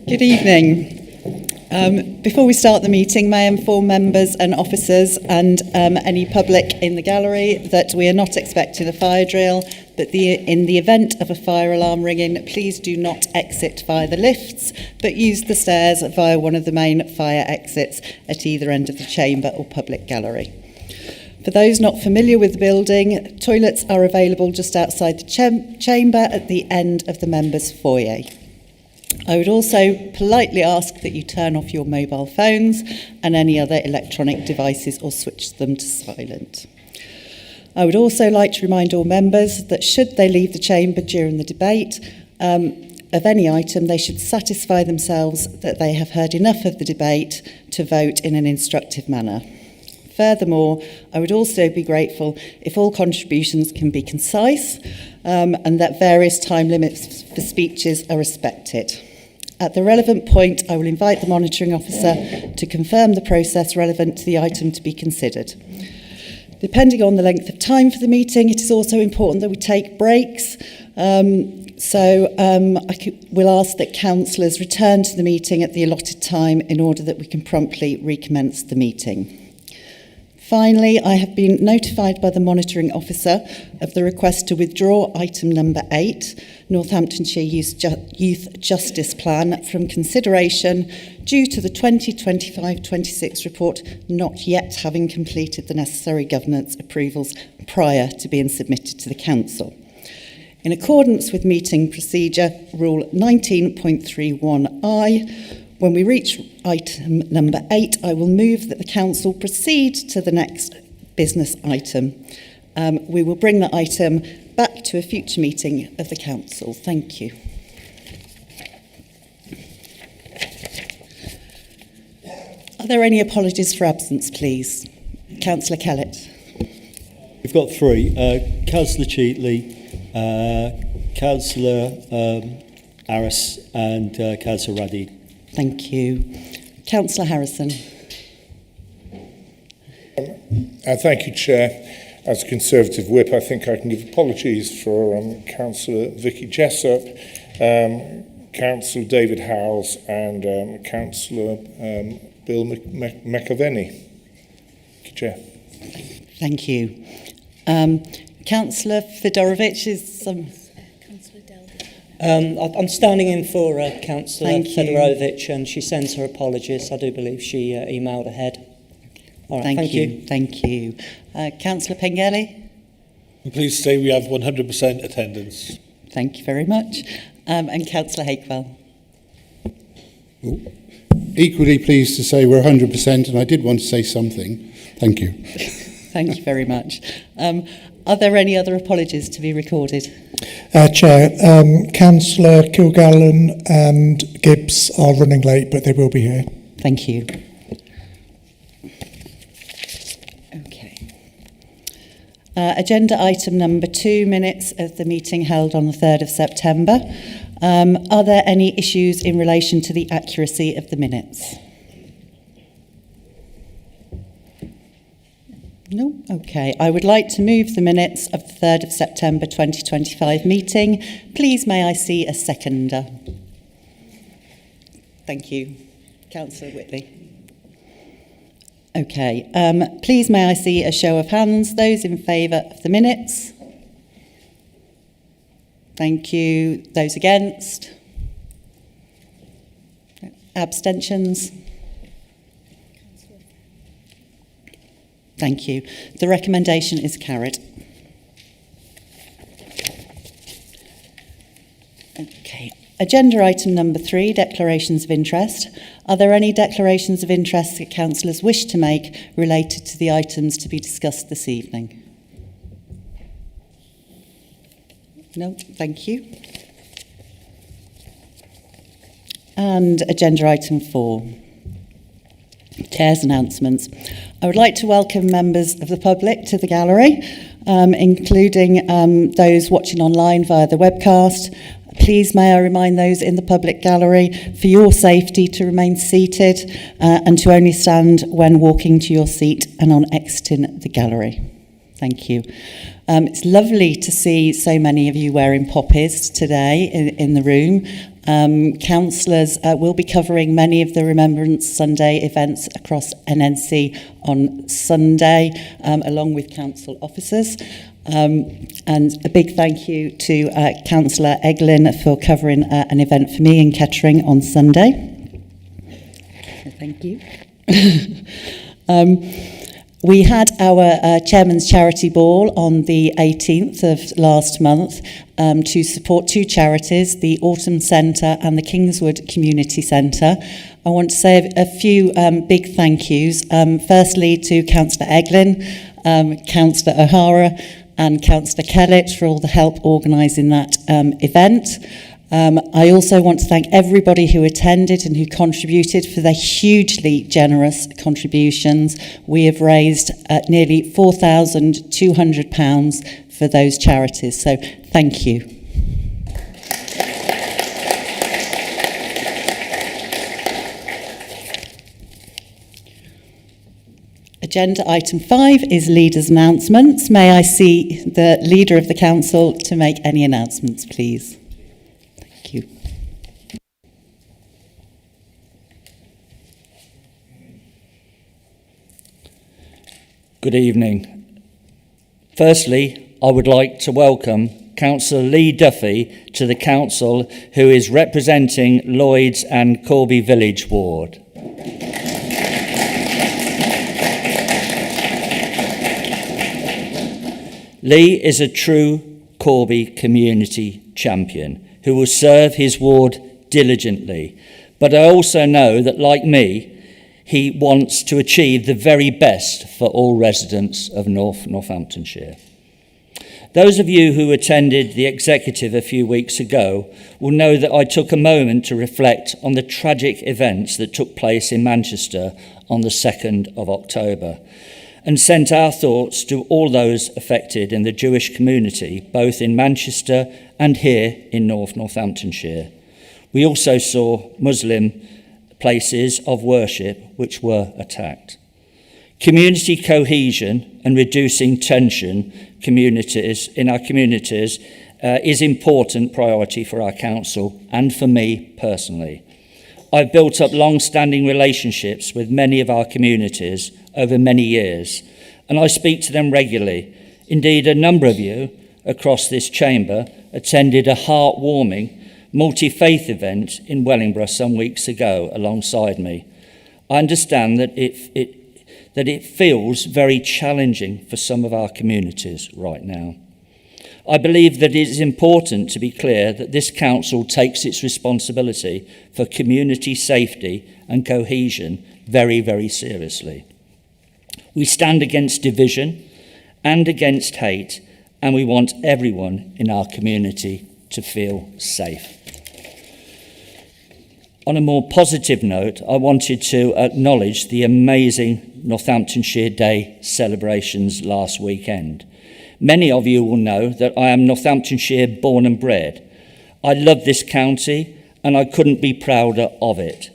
Good evening. Before we start the meeting, may I inform members and officers and any public in the gallery that we are not expecting a fire drill, but in the event of a fire alarm ringing, please do not exit via the lifts, but use the stairs via one of the main fire exits at either end of the chamber or public gallery. For those not familiar with the building, toilets are available just outside the chamber at the end of the members' foyer. I would also politely ask that you turn off your mobile phones and any other electronic devices or switch them to silent. I would also like to remind all members that should they leave the chamber during the debate of any item, they should satisfy themselves that they have heard enough of the debate to vote in an instructive manner. Furthermore, I would also be grateful if all contributions can be concise and that various time limits for speeches are respected. At the relevant point, I will invite the monitoring officer to confirm the process relevant to the item to be considered. Depending on the length of time for the meeting, it is also important that we take breaks. We'll ask that councillors return to the meeting at the allotted time in order that we can promptly recommence the meeting. Finally, I have been notified by the monitoring officer of the request to withdraw item number 8, Northamptonshire Youth Justice Plan, from consideration due to the 2025-26 report not yet having completed the necessary governance approvals prior to being submitted to the council. In accordance with meeting procedure rule 19.31I, when we reach item number 8, I will move that the council proceed to the next business item. We will bring that item back to a future meeting of the council. Thank you. Are there any apologies for absence, please? Councillor Kellett. We've got 3. Councillor Cheatley, Councillor Harris and Councillor Raddy. Thank you. Councillor Harrison. Thank you, Chair. As a Conservative Whip, I think I can give apologies for Councillor Vicky Jessup, Councillor David Howells and Councillor Bill McAvenny. Thank you, Chair. Thank you. Councillor Fedorovich is... I'm standing in for Councillor Fedorovich, and she sends her apologies. I do believe she emailed ahead. All right, thank you. Thank you. Councillor Pengelly? I'm pleased to say we have 100% attendance. Thank you very much. And Councillor Hakewell? Equally pleased to say we're 100%, and I did want to say something. Thank you. Thank you very much. Are there any other apologies to be recorded? Chair, Councillor Kilgallen and Gibbs are running late, but they will be here. Thank you. Okay. Agenda item number 2, minutes of the meeting held on the 3rd of September. Are there any issues in relation to the accuracy of the minutes? No? Okay. I would like to move the minutes of the 3rd of September 2025 meeting. Please may I see a seconder? Thank you. Councillor Whitley. Okay. Please may I see a show of hands. Those in favour of the minutes? Thank you. Those against? Abstentions? Thank you. The recommendation is carried. Okay. Agenda item number 3, declarations of interest. Are there any declarations of interest that councillors wish to make related to the items to be discussed this evening? No, thank you. And agenda item 4. Chair's announcements. I would like to welcome members of the public to the gallery, including those watching online via the webcast. Please may I remind those in the public gallery, for your safety, to remain seated and to only stand when walking to your seat and on exiting the gallery. Thank you. It's lovely to see so many of you wearing poppies today in the room. Councillors will be covering many of the Remembrance Sunday events across NNC on Sunday, along with council officers. And a big thank you to Councillor Eglin for covering an event for me in Kettering on Sunday. Thank you. We had our Chairman's Charity Ball on the 18th of last month to support two charities, the Autumn Centre and the Kingswood Community Centre. I want to say a few big thank yous. Firstly to Councillor Eglin, Councillor O'Hara and Councillor Kellett for all the help organising that event. I also want to thank everybody who attended and who contributed for their hugely generous contributions. We have raised nearly £4,200 for those charities, so thank you. Agenda item 5 is leaders' announcements. May I see the leader of the council to make any announcements, please? Thank you. Good evening. Firstly, I would like to welcome Councillor Lee Duffy to the council, who is representing Lloyds and Corby Village Ward. Lee is a true Corby community champion who will serve his ward diligently. But I also know that, like me, he wants to achieve the very best for all residents of Northamptonshire. Those of you who attended the executive a few weeks ago will know that I took a moment to reflect on the tragic events that took place in Manchester on the 2nd of October. And sent our thoughts to all those affected in the Jewish community, both in Manchester and here in Northamptonshire. We also saw Muslim places of worship which were attacked. Community cohesion and reducing tension in our communities is important priority for our council and for me personally. I've built up long-standing relationships with many of our communities over many years, and I speak to them regularly. Indeed, a number of you across this chamber attended a heartwarming multi-faith event in Wellingborough some weeks ago alongside me. I understand that it feels very challenging for some of our communities right now. I believe that it is important to be clear that this council takes its responsibility for community safety and cohesion very, very seriously. We stand against division and against hate, and we want everyone in our community to feel safe. On a more positive note, I wanted to acknowledge the amazing Northamptonshire Day celebrations last weekend. Many of you will know that I am Northamptonshire born and bred. I love this county and I couldn't be prouder of it.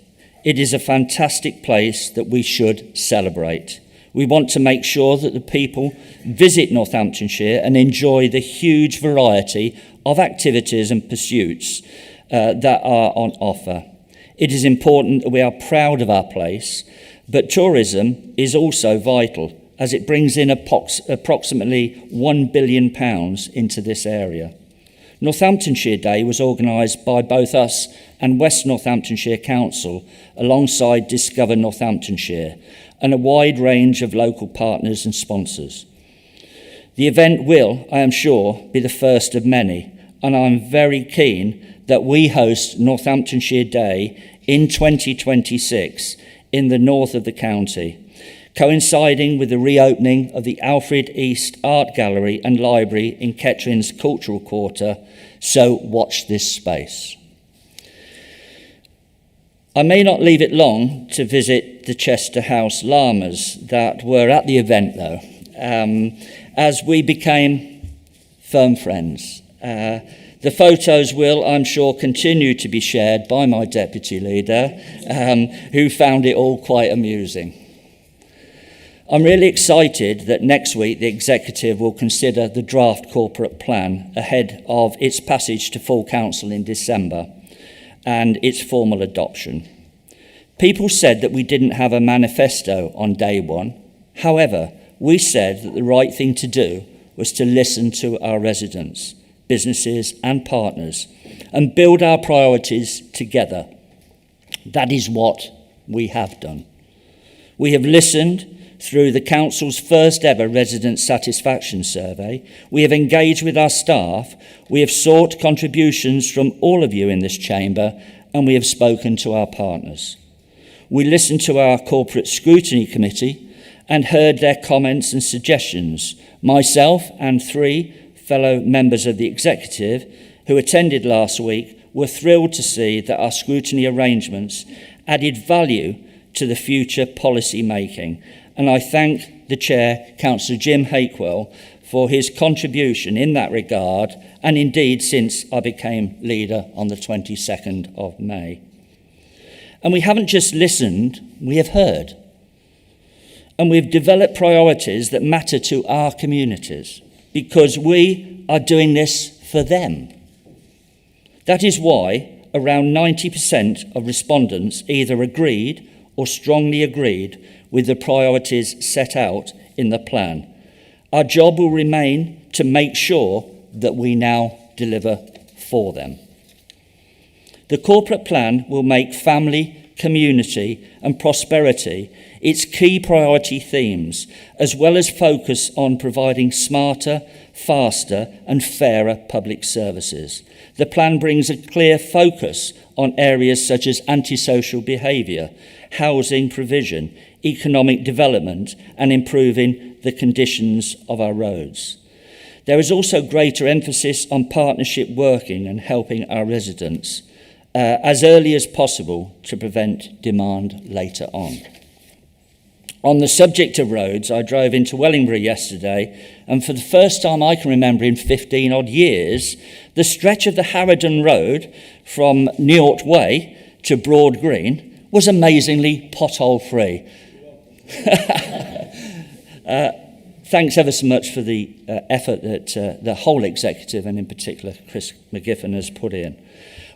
It is a fantastic place that we should celebrate. We want to make sure that the people visit Northamptonshire and enjoy the huge variety of activities and pursuits that are on offer. It is important that we are proud of our place, but tourism is also vital as it brings in approximately £1 billion into this area. Northamptonshire Day was organised by both us and West Northamptonshire Council alongside Discover Northamptonshire and a wide range of local partners and sponsors. The event will, I am sure, be the first of many, and I'm very keen that we host Northamptonshire Day in 2026 in the north of the county, coinciding with the reopening of the Alfred East Art Gallery and Library in Kettering's Cultural Quarter, so watch this space. I may not leave it long to visit the Chester House Llamas that were at the event though, as we became firm friends. The photos will, I'm sure, continue to be shared by my deputy leader, who found it all quite amusing. I'm really excited that next week the executive will consider the draft corporate plan ahead of its passage to full council in December. and its formal adoption. People said that we didn't have a manifesto on day one. However, we said that the right thing to do was to listen to our residents, businesses and partners and build our priorities together. That is what we have done. We have listened through the Council's first ever resident satisfaction survey. We have engaged with our staff. We have sought contributions from all of you in this chamber, and we have spoken to our partners. We listened to our Corporate Scrutiny Committee and heard their comments and suggestions. Myself and 3 fellow members of the executive who attended last week were thrilled to see that our scrutiny arrangements added value to the future policy making. And I thank the Chair, Councillor Jim Hakewell, for his contribution in that regard, and indeed since I became leader on the 22nd of May. And we haven't just listened, we have heard. And we've developed priorities that matter to our communities, because we are doing this for them. That is why around 90% of respondents either agreed or strongly agreed with the priorities set out in the plan. Our job will remain to make sure that we now deliver for them. The corporate plan will make family, community and prosperity its key priority themes, as well as focus on providing smarter, faster and fairer public services. The plan brings a clear focus on areas such as antisocial behaviour, housing provision, economic development and improving the conditions of our roads. There is also greater emphasis on partnership working and helping our residents as early as possible to prevent demand later on. On the subject of roads, I drove into Wellingbury yesterday, and for the first time I can remember in 15 odd years, the stretch of the Harrodon Road from Neort Way to Broad Green was amazingly pothole-free. Thanks ever so much for the effort that the whole executive, and in particular Chris McGiffin, has put in.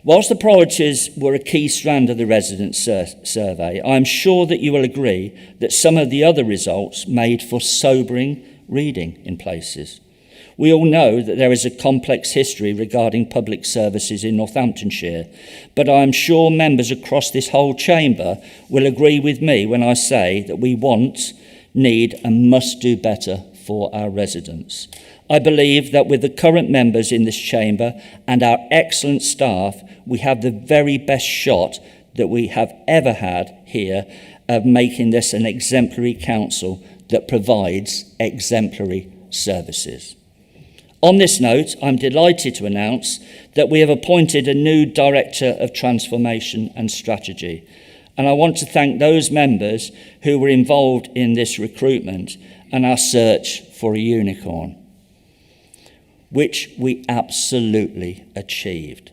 Whilst the priorities were a key strand of the resident survey, I am sure that you will agree that some of the other results made for sobering reading in places. We all know that there is a complex history regarding public services in Northamptonshire, but I am sure members across this whole chamber will agree with me when I say that we want, need and must do better for our residents. I believe that with the current members in this chamber and our excellent staff, we have the very best shot that we have ever had here of making this an exemplary council that provides exemplary services. On this note, I'm delighted to announce that we have appointed a new Director of Transformation and Strategy, and I want to thank those members who were involved in this recruitment and our search for a unicorn, which we absolutely achieved.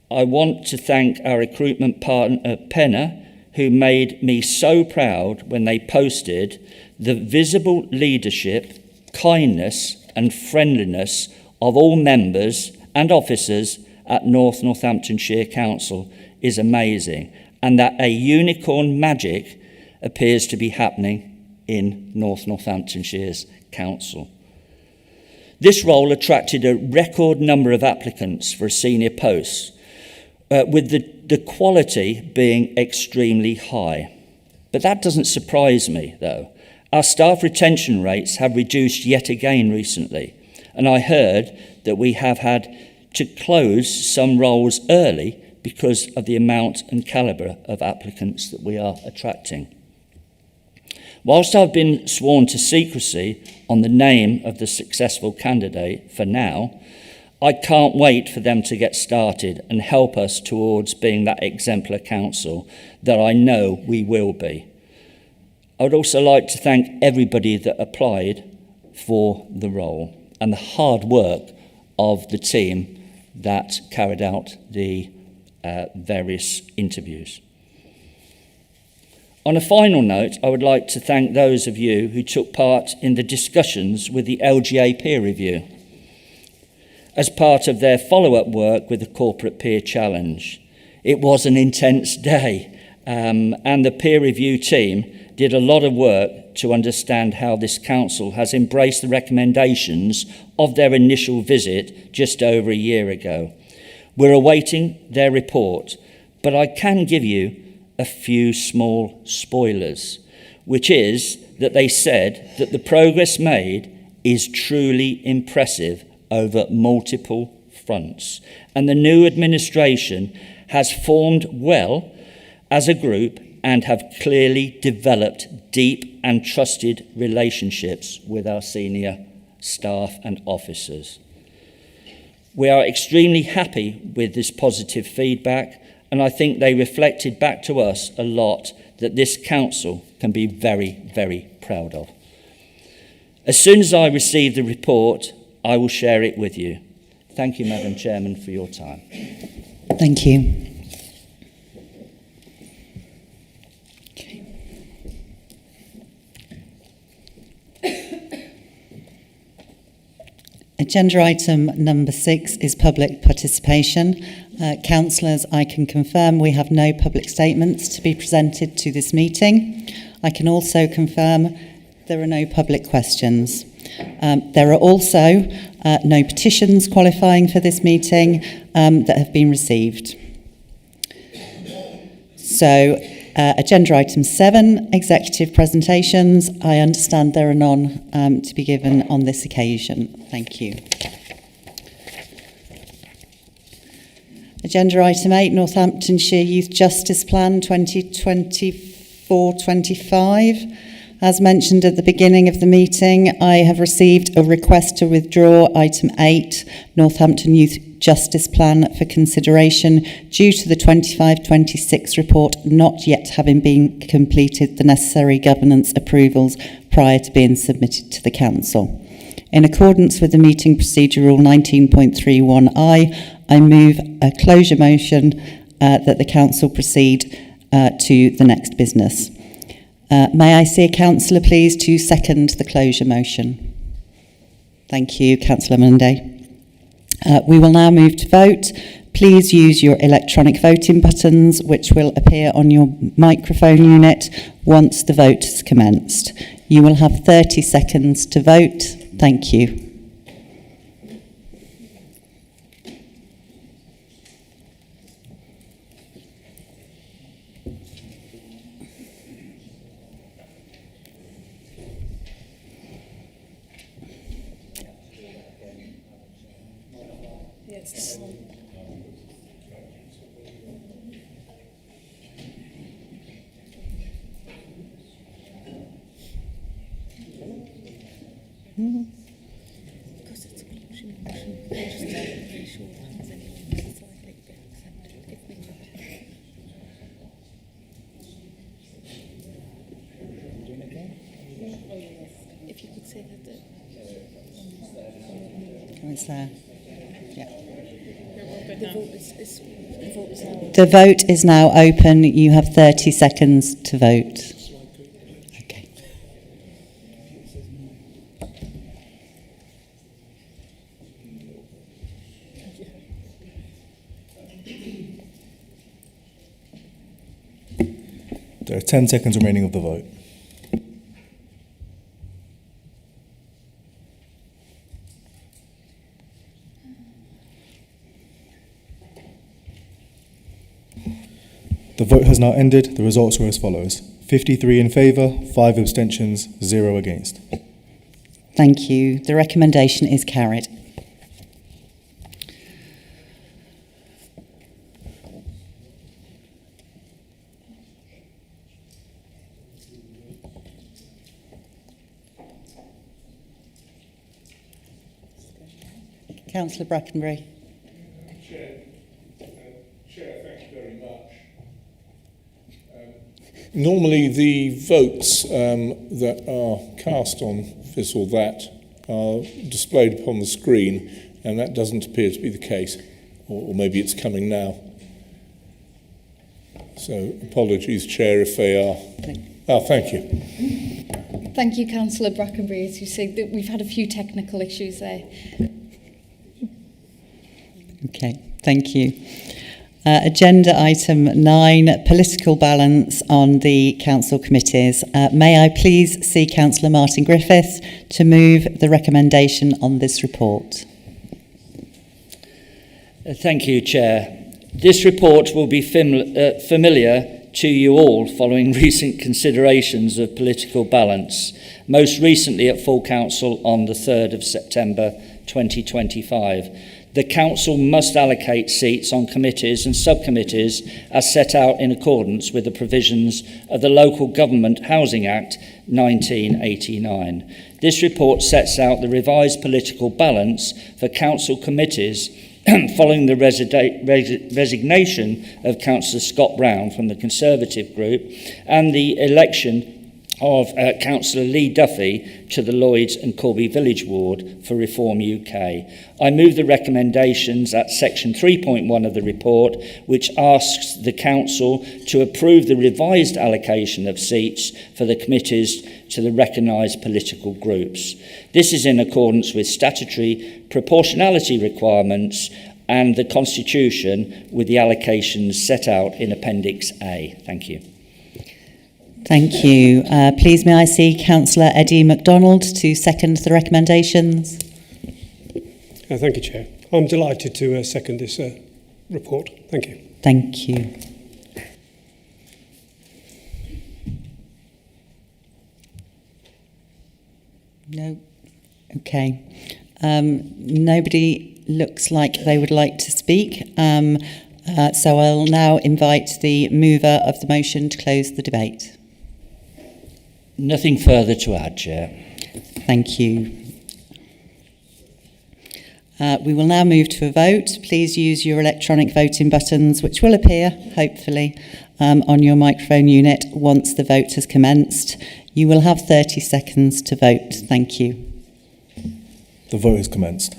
I want to thank our recruitment partner, Penna, who made me so proud when they posted the visible leadership, kindness and friendliness of all members and officers at Northamptonshire Council is amazing, and that a unicorn magic appears to be happening in Northamptonshire's Council. This role attracted a record number of applicants for a senior post, with the quality being extremely high. But that doesn't surprise me, though. Our staff retention rates have reduced yet again recently, and I heard that we have had to close some roles early because of the amount and calibre of applicants that we are attracting. Whilst I've been sworn to secrecy on the name of the successful candidate for now, I can't wait for them to get started and help us towards being that exemplar council that I know we will be. I would also like to thank everybody that applied for the role and the hard work of the team that carried out the various interviews. On a final note, I would like to thank those of you who took part in the discussions with the LGA peer review as part of their follow-up work with the Corporate Peer Challenge. It was an intense day, and the peer review team did a lot of work to understand how this council has embraced the recommendations of their initial visit just over a year ago. We're awaiting their report, but I can give you a few small spoilers, which is that they said that the progress made is truly impressive over multiple fronts, and the new administration has formed well as a group and have clearly developed deep and trusted relationships with our senior staff and officers. We are extremely happy with this positive feedback, and I think they reflected back to us a lot that this council can be very, very proud of. As soon as I receive the report, I will share it with you. Thank you, Madam Chairman, for your time. Thank you. Agenda item number 6 is public participation. Councillors, I can confirm we have no public statements to be presented to this meeting. I can also confirm there are no public questions. There are also no petitions qualifying for this meeting that have been received. So, agenda item 7, executive presentations. I understand there are none to be given on this occasion. Thank you. Agenda item 8, Northamptonshire Youth Justice Plan 2024-25. As mentioned at the beginning of the meeting, I have received a request to withdraw item 8, Northampton Youth Justice Plan, for consideration due to the 25-26 report not yet having been completed the necessary governance approvals prior to being submitted to the Council. In accordance with the meeting procedure rule 19.31I, I move a closure motion that the Council proceed to the next business. May I see a councillor, please, to second the closure motion? Thank you, Councillor Monday. We will now move to vote. Please use your electronic voting buttons, which will appear on your microphone unit once the vote has commenced. You will have 30 seconds to vote. Thank you. The vote is now open. You have 30 seconds to vote. Okay. There are 10 seconds remaining of the vote. The vote has now ended. The results are as follows. 53 in favour, 5 abstentions, 0 against. Thank you. The recommendation is carried. Councillor Brackenbury. Chair, thank you very much. Normally the votes that are cast on this or that are displayed upon the screen, and that doesn't appear to be the case, or maybe it's coming now. So apologies, Chair, if they are. Oh, thank you. Thank you, Councillor Brackenbury. As you say, we've had a few technical issues there. Okay, thank you. Agenda item 9, political balance on the council committees. May I please see Councillor Martin Griffiths to move the recommendation on this report? Thank you, Chair. This report will be familiar to you all following recent considerations of political balance, most recently at full council on the 3rd of September 2025. The council must allocate seats on committees and subcommittees as set out in accordance with the provisions of the Local Government Housing Act 1989. This report sets out the revised political balance for council committees following the resignation of Councillor Scott Brown from the Conservative group and the election of Councillor Lee Duffy to the Lloyds and Corby Village Ward for Reform UK. I move the recommendations at section 3.1 of the report, which asks the Council to approve the revised allocation of seats for the committees to the recognised political groups. This is in accordance with statutory proportionality requirements and the Constitution with the allocations set out in Appendix A. Thank you. Thank you. Please may I see Councillor Eddie MacDonald to second the recommendations? Thank you, Chair. I'm delighted to second this report. Thank you. Thank you. No. Okay. Nobody looks like they would like to speak. So I'll now invite the mover of the motion to close the debate. Nothing further to add, Chair. Thank you. We will now move to a vote. Please use your electronic voting buttons, which will appear, hopefully, on your microphone unit once the vote has commenced. You will have 30 seconds to vote. Thank you. The vote has commenced.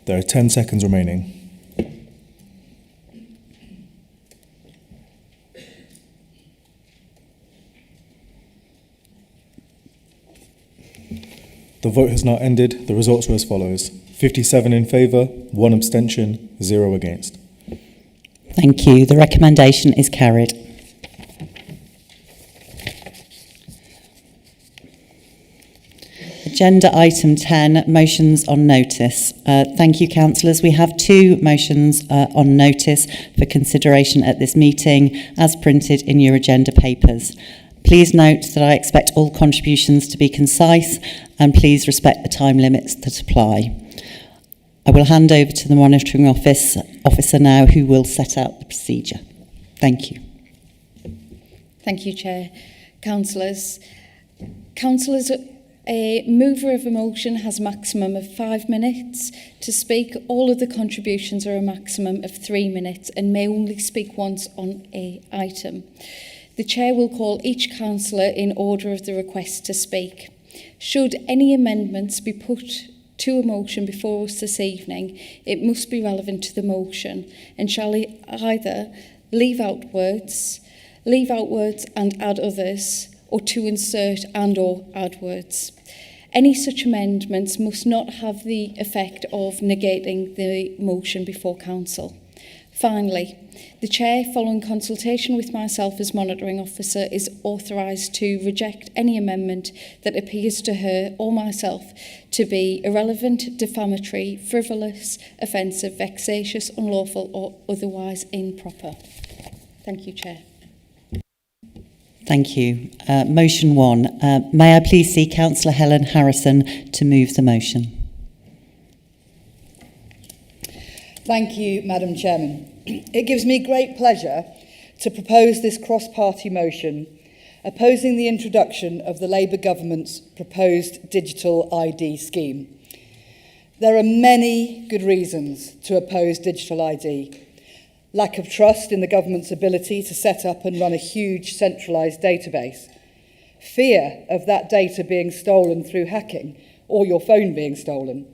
There are 10 seconds remaining. The vote has now ended. The results are as follows. 57 in favour, 1 abstention, 0 against. Thank you. The recommendation is carried. Agenda item 10, motions on notice. Thank you, councillors. We have 2 motions on notice for consideration at this meeting, as printed in your agenda papers. Please note that I expect all contributions to be concise, and please respect the time limits that apply. I will hand over to the monitoring officer now, who will set out the procedure. Thank you. Thank you, Chair. Councillors, a mover of a motion has a maximum of 5 minutes to speak. All of the contributions are a maximum of 3 minutes and may only speak once on an item. The Chair will call each councillor in order of the request to speak. Should any amendments be put to a motion before us this evening, it must be relevant to the motion and shall either leave out words and add others, or to insert and or add words. Any such amendments must not have the effect of negating the motion before council. Finally, the Chair, following consultation with myself as monitoring officer, is authorised to reject any amendment that appears to her or myself to be irrelevant, defamatory, frivolous, offensive, vexatious, unlawful or otherwise improper. Thank you, Chair. Thank you. Motion 1. May I please see Councillor Helen Harrison to move the motion? Thank you, Madam Chairman. It gives me great pleasure to propose this cross-party motion opposing the introduction of the Labour government's proposed digital ID scheme. There are many good reasons to oppose digital ID. Lack of trust in the government's ability to set up and run a huge centralised database. Fear of that data being stolen through hacking or your phone being stolen.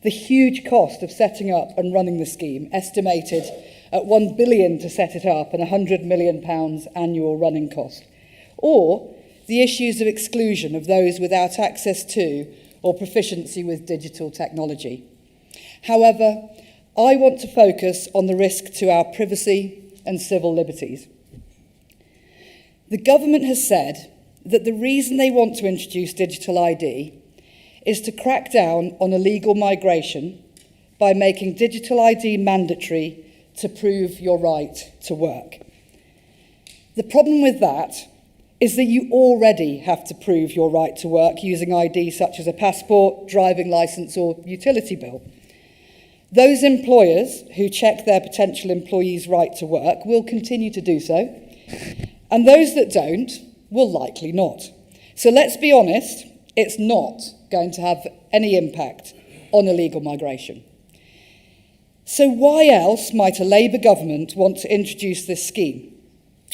The huge cost of setting up and running the scheme, estimated at £1 billion to set it up and £100 million annual running cost. Or the issues of exclusion of those without access to or proficiency with digital technology. However, I want to focus on the risk to our privacy and civil liberties. The government has said that the reason they want to introduce digital ID is to crack down on illegal migration by making digital ID mandatory to prove your right to work. The problem with that is that you already have to prove your right to work using ID such as a passport, driving licence or utility bill. Those employers who check their potential employees' right to work will continue to do so, and those that don't will likely not. So let's be honest, it's not going to have any impact on illegal migration. So why else might a Labour government want to introduce this scheme?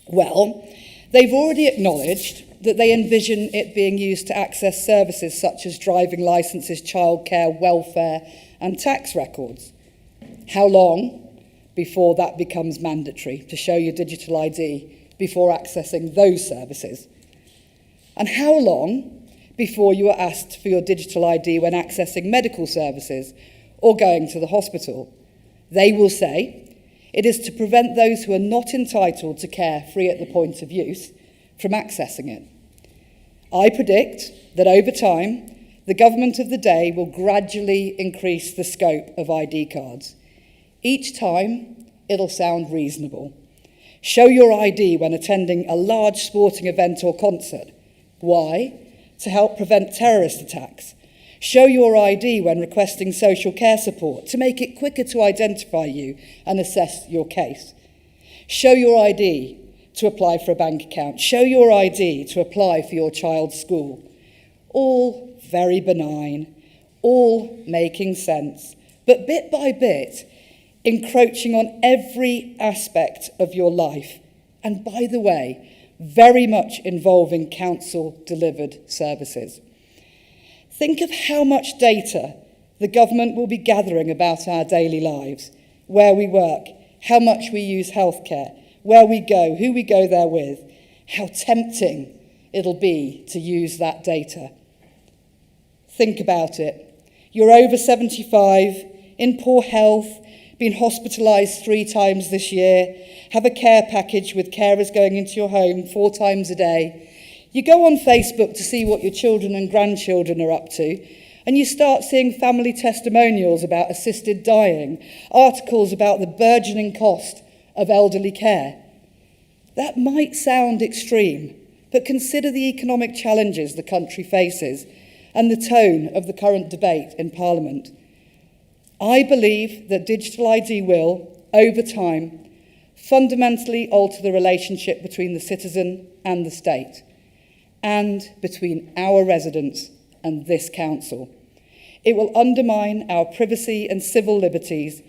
Well, they've already acknowledged that they envision it being used to access services such as driving licences, childcare, welfare and tax records. How long before that becomes mandatory to show your digital ID before accessing those services? And how long before you are asked for your digital ID when accessing medical services or going to the hospital? They will say it is to prevent those who are not entitled to care free at the point of use from accessing it. I predict that over time, the government of the day will gradually increase the scope of ID cards. Each time, it'll sound reasonable. Show your ID when attending a large sporting event or concert. Why? To help prevent terrorist attacks. Show your ID when requesting social care support to make it quicker to identify you and assess your case. Show your ID to apply for a bank account. Show your ID to apply for your child's school. All very benign, all making sense, but bit by bit, encroaching on every aspect of your life. And by the way, very much involving council-delivered services. Think of how much data the government will be gathering about our daily lives, where we work, how much we use healthcare, where we go, who we go there with, how tempting it'll be to use that data. Think about it. You're over 75, in poor health, been hospitalised 3 times this year, have a care package with carers going into your home 4 times a day. You go on Facebook to see what your children and grandchildren are up to, and you start seeing family testimonials about assisted dying, articles about the burgeoning cost of elderly care. That might sound extreme, but consider the economic challenges the country faces and the tone of the current debate in Parliament. I believe that digital ID will, over time, fundamentally alter the relationship between the citizen and the state, and between our residents and this council. It will undermine our privacy and civil liberties,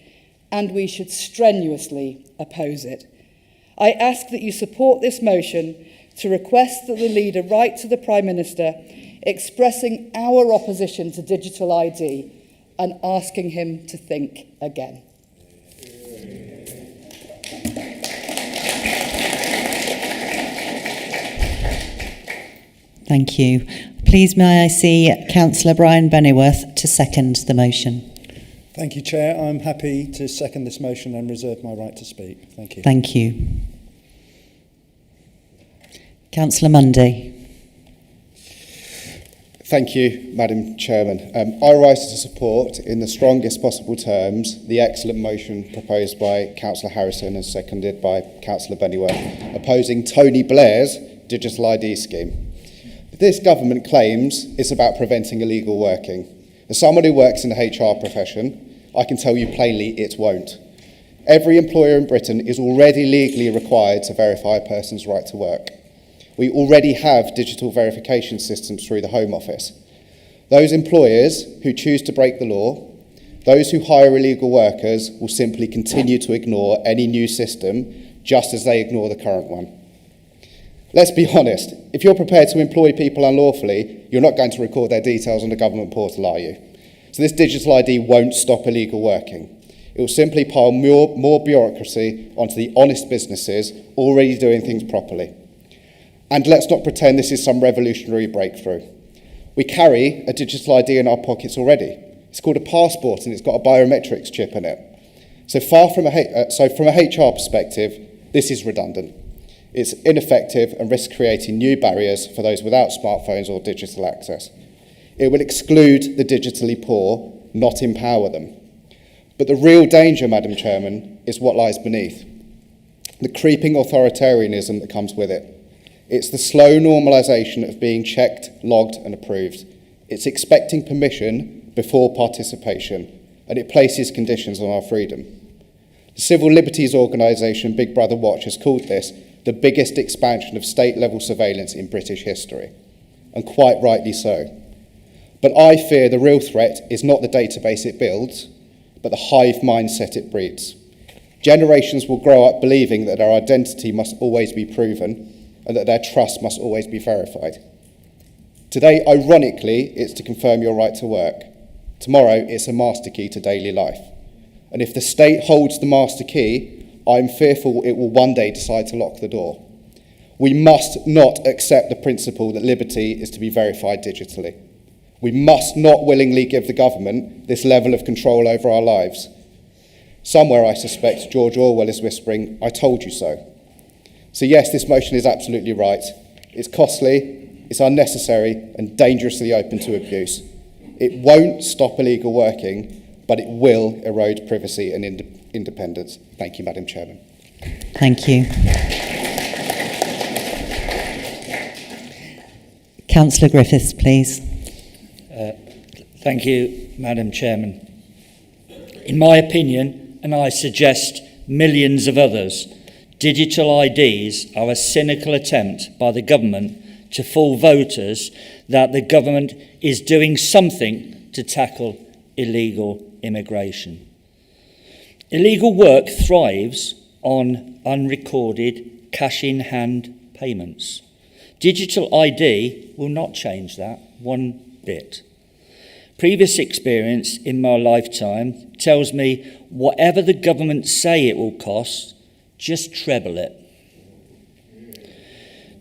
and we should strenuously oppose it. I ask that you support this motion to request that the leader write to the Prime Minister expressing our opposition to digital ID and asking him to think again. Thank you. Please may I see Councillor Brian Bennyworth to second the motion. Thank you, Chair. I'm happy to second this motion and reserve my right to speak. Thank you. Thank you. Councillor Mundy. Thank you, Madam Chairman. I rise to support, in the strongest possible terms, the excellent motion proposed by Councillor Harrison and seconded by Councillor Bennyworth, opposing Tony Blair's digital ID scheme. This government claims it's about preventing illegal working. As someone who works in the HR profession, I can tell you plainly it won't. Every employer in Britain is already legally required to verify a person's right to work. We already have digital verification systems through the Home Office. Those employers who choose to break the law, those who hire illegal workers, will simply continue to ignore any new system, just as they ignore the current one. Let's be honest, if you're prepared to employ people unlawfully, you're not going to record their details on the government portal, are you? So this digital ID won't stop illegal working. It will simply pile more bureaucracy onto the honest businesses already doing things properly. And let's not pretend this is some revolutionary breakthrough. We carry a digital ID in our pockets already. It's called a passport and it's got a biometrics chip in it. So from a HR perspective, this is redundant. It's ineffective and risks creating new barriers for those without smartphones or digital access. It will exclude the digitally poor, not empower them. But the real danger, Madam Chairman, is what lies beneath. The creeping authoritarianism that comes with it. It's the slow normalisation of being checked, logged and approved. It's expecting permission before participation, and it places conditions on our freedom. The civil liberties organisation Big Brother Watch has called this the biggest expansion of state-level surveillance in British history, and quite rightly so. But I fear the real threat is not the database it builds, but the hive mindset it breeds. Generations will grow up believing that their identity must always be proven and that their trust must always be verified. Today, ironically, it's to confirm your right to work. Tomorrow, it's a master key to daily life. And if the state holds the master key, I'm fearful it will one day decide to lock the door. We must not accept the principle that liberty is to be verified digitally. We must not willingly give the government this level of control over our lives. Somewhere, I suspect, George Orwell is whispering, "I told you so." So yes, this motion is absolutely right. It's costly, it's unnecessary, and dangerously open to abuse. It won't stop illegal working, but it will erode privacy and independence. Thank you, Madam Chairman. Thank you. Councillor Griffiths, please. Thank you, Madam Chairman. In my opinion, and I suggest millions of others, digital IDs are a cynical attempt by the government to fool voters that the government is doing something to tackle illegal immigration. Illegal work thrives on unrecorded cash-in-hand payments. Digital ID will not change that one bit. Previous experience in my lifetime tells me whatever the government say it will cost, just treble it.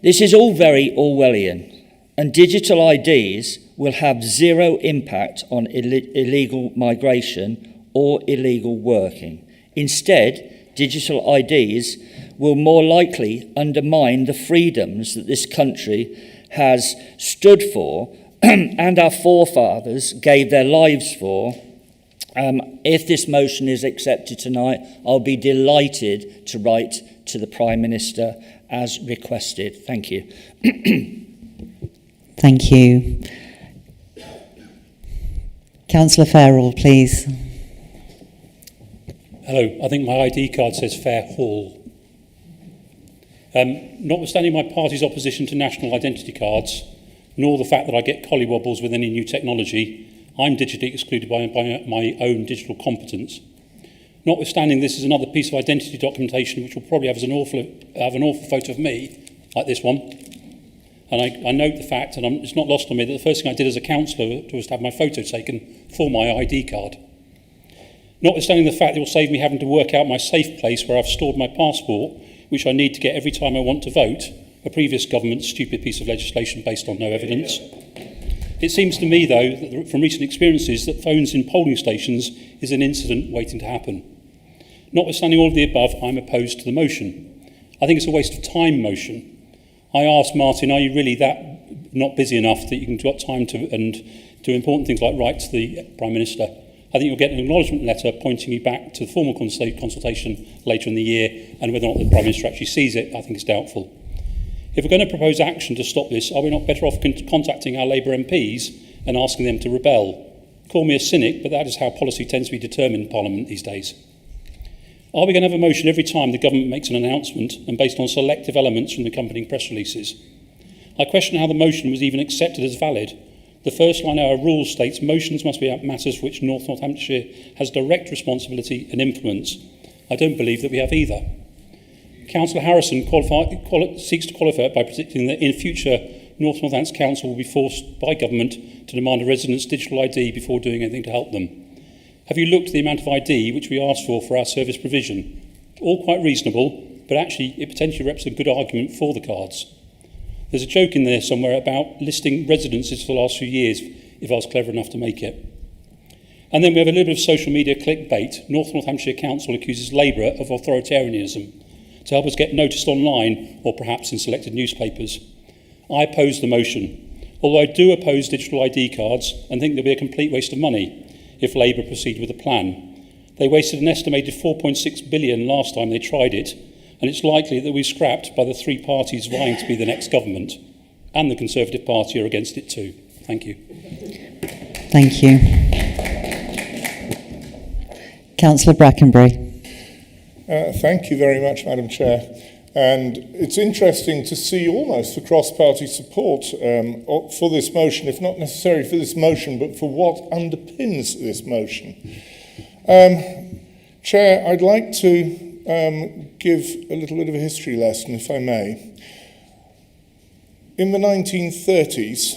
This is all very Orwellian, and digital IDs will have zero impact on illegal migration or illegal working. Instead, digital IDs will more likely undermine the freedoms that this country has stood for and our forefathers gave their lives for. If this motion is accepted tonight, I'll be delighted to write to the Prime Minister as requested. Thank you. Thank you. Councillor Farrell, please. Hello, I think my ID card says Fair Hall. Notwithstanding my party's opposition to national identity cards, nor the fact that I get collywobbles with any new technology, I'm digitally excluded by my own digital competence. Notwithstanding this is another piece of identity documentation which will probably have an awful photo of me, like this one. And I note the fact, and it's not lost on me, that the first thing I did as a councillor was to have my photo taken for my ID card. Notwithstanding the fact it will save me having to work out my safe place where I've stored my passport, which I need to get every time I want to vote, a previous government's stupid piece of legislation based on no evidence. It seems to me, though, that from recent experiences, that phones in polling stations is an incident waiting to happen. Notwithstanding all of the above, I'm opposed to the motion. I think it's a waste of time motion. I asked Martin, are you really that not busy enough that you can got time to and do important things like write to the Prime Minister? I think you'll get an acknowledgement letter pointing you back to the formal consultation later in the year, and whether or not the Prime Minister actually sees it, I think is doubtful. If we're going to propose action to stop this, are we not better off contacting our Labour MPs and asking them to rebel? Call me a cynic, but that is how policy tends to be determined in Parliament these days. Are we going to have a motion every time the government makes an announcement and based on selective elements from the accompanying press releases? I question how the motion was even accepted as valid. The first line of our rules states motions must be about matters for which Northamptonshire has direct responsibility and influence. I don't believe that we have either. Councillor Harrison seeks to qualify it by predicting that in future Northamptonshire Council will be forced by government to demand a resident's digital ID before doing anything to help them. Have you looked at the amount of ID which we asked for our service provision? All quite reasonable, but actually it potentially represents a good argument for the cards. There's a joke in there somewhere about listing residences for the last few years, if I was clever enough to make it. And then we have a little bit of social media clickbait. Northamptonshire Council accuses Labour of authoritarianism to help us get noticed online or perhaps in selected newspapers. I oppose the motion, although I do oppose digital ID cards and think there'll be a complete waste of money if Labour proceed with the plan. They wasted an estimated 4.6 billion last time they tried it, and it's likely that we're scrapped by the three parties vying to be the next government, and the Conservative Party are against it too. Thank you. Thank you. Councillor Brackenbury. Thank you very much, Madam Chair. And it's interesting to see almost the cross-party support for this motion, if not necessarily for this motion, but for what underpins this motion. Chair, I'd like to give a little bit of a history lesson, if I may. In the 1930s,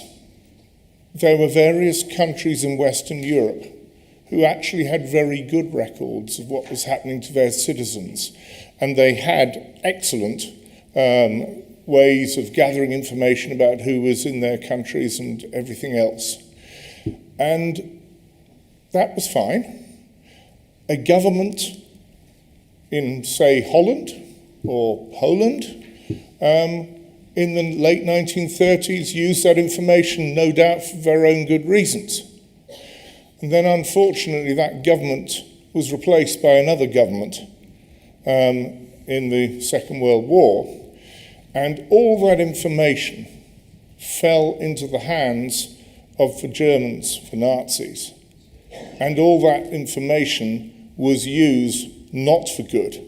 there were various countries in Western Europe who actually had very good records of what was happening to their citizens. And they had excellent ways of gathering information about who was in their countries and everything else. And that was fine. A government in, say, Holland or Poland in the late 1930s used that information, no doubt, for their own good reasons. And then, unfortunately, that government was replaced by another government in the Second World War. And all that information fell into the hands of the Germans, the Nazis. And all that information was used not for good,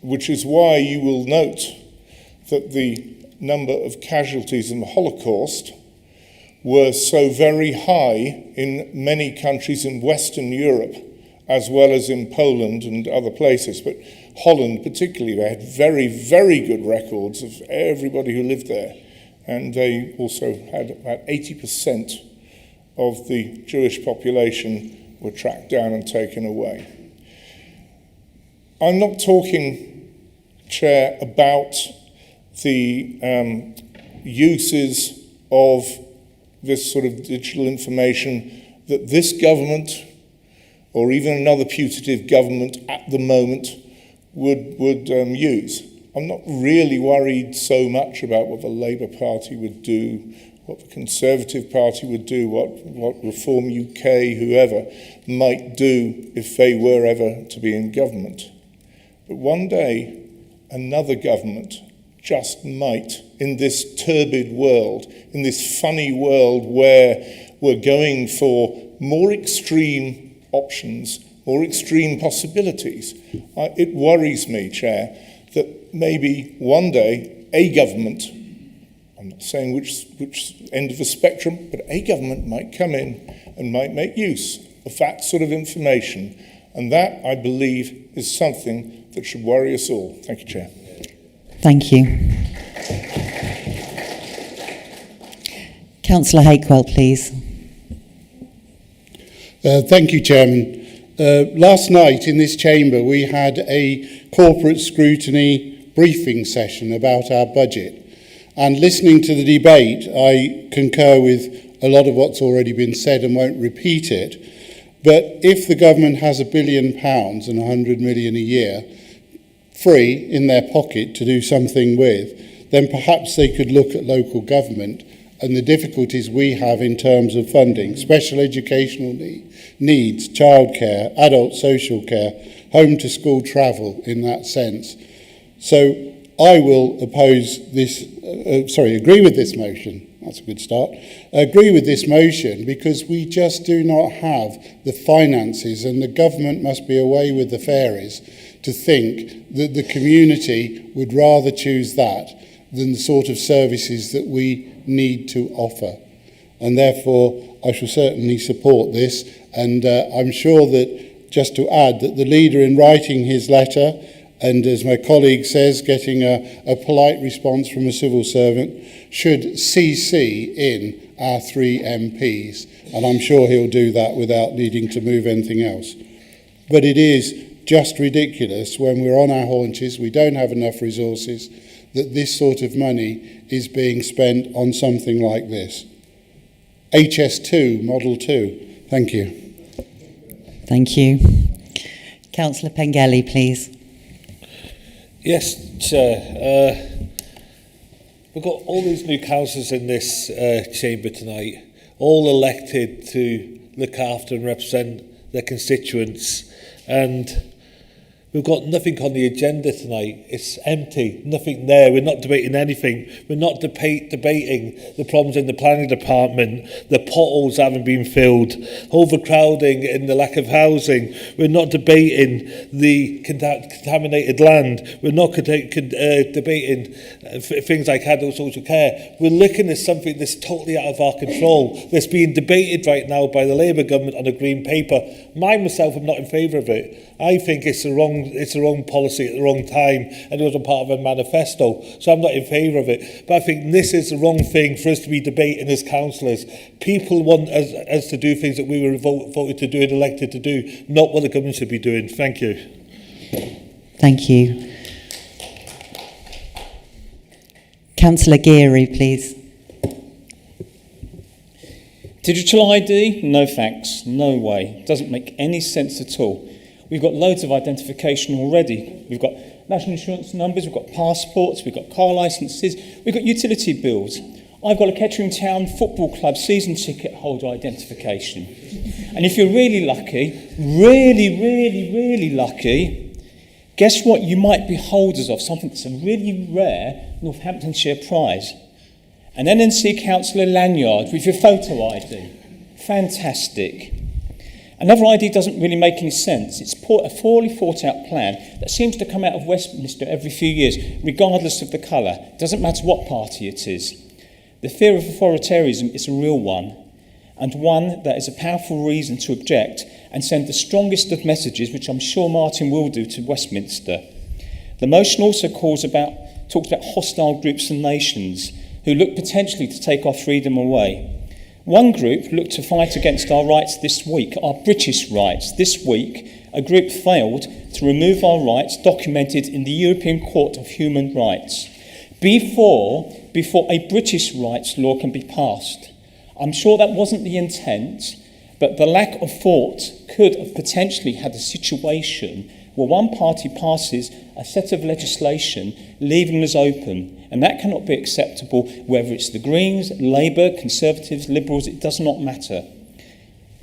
which is why you will note that the number of casualties in the Holocaust were so very high in many countries in Western Europe, as well as in Poland and other places. But Holland particularly, they had very, very good records of everybody who lived there. And they also had about 80% of the Jewish population were tracked down and taken away. I'm not talking, Chair, about the uses of this sort of digital information that this government or even another putative government at the moment would use. I'm not really worried so much about what the Labour Party would do, what the Conservative Party would do, what Reform UK, whoever, might do if they were ever to be in government. But one day, another government just might, in this turbid world, in this funny world where we're going for more extreme options, more extreme possibilities. It worries me, Chair, that maybe one day a government, I'm not saying which end of the spectrum, but a government might come in and might make use of that sort of information. And that, I believe, is something that should worry us all. Thank you, Chair. Thank you. Councillor Hakewell, please. Thank you, Chairman. Last night in this chamber we had a corporate scrutiny briefing session about our budget. And listening to the debate, I concur with a lot of what's already been said and won't repeat it. But if the government has £1 billion and 100 million a year free in their pocket to do something with, then perhaps they could look at local government and the difficulties we have in terms of funding, special educational needs, childcare, adult social care, home to school travel in that sense. So I will agree with this motion. That's a good start. Agree with this motion because we just do not have the finances, and the government must be away with the fairies to think that the community would rather choose that than the sort of services that we need to offer. And therefore, I shall certainly support this. And I'm sure that, just to add, that the leader in writing his letter and as my colleague says, getting a polite response from a civil servant, should CC in our 3 MPs. And I'm sure he'll do that without needing to move anything else. But it is just ridiculous when we're on our haunches, we don't have enough resources, that this sort of money is being spent on something like this. HS2, Model 2. Thank you. Thank you. Councillor Pengelly, please. Yes, Chair. We've got all these new councillors in this chamber tonight, all elected to look after and represent their constituents, and we've got nothing on the agenda tonight. It's empty, nothing there. We're not debating anything. We're not debating the problems in the planning department, the potholes haven't been filled, overcrowding and the lack of housing. We're not debating the contaminated land. We're not debating things like adult social care. We're looking at something that's totally out of our control, that's being debated right now by the Labour government on a green paper. Myself, I'm not in favour of it. I think it's the wrong policy at the wrong time, and it wasn't part of a manifesto, so I'm not in favour of it. But I think this is the wrong thing for us to be debating as councillors. People want us to do things that we were voted to do and elected to do, not what the government should be doing. Thank you. Thank you. Councillor Geary, please. Digital ID? No thanks. No way. Doesn't make any sense at all. We've got loads of identification already. We've got national insurance numbers, we've got passports, we've got car licences, we've got utility bills. I've got a Kettering Town Football Club season ticket holder identification. And if you're really lucky, really lucky, guess what you might be holders of? Something that's a really rare Northamptonshire prize. An NNC councillor lanyard with your photo ID. Fantastic. Another ID doesn't really make any sense. It's a poorly thought out plan that seems to come out of Westminster every few years, regardless of the colour. It doesn't matter what party it is. The fear of authoritarianism is a real one, and one that is a powerful reason to object and send the strongest of messages, which I'm sure Martin will do, to Westminster. The motion also talks about hostile groups and nations who look potentially to take our freedom away. One group looked to fight against our rights this week, our British rights. This week, a group failed to remove our rights documented in the European Court of Human Rights before a British rights law can be passed. I'm sure that wasn't the intent, but the lack of thought could have potentially had a situation where one party passes a set of legislation leaving us open, and that cannot be acceptable whether it's the Greens, Labour, Conservatives, Liberals, it does not matter.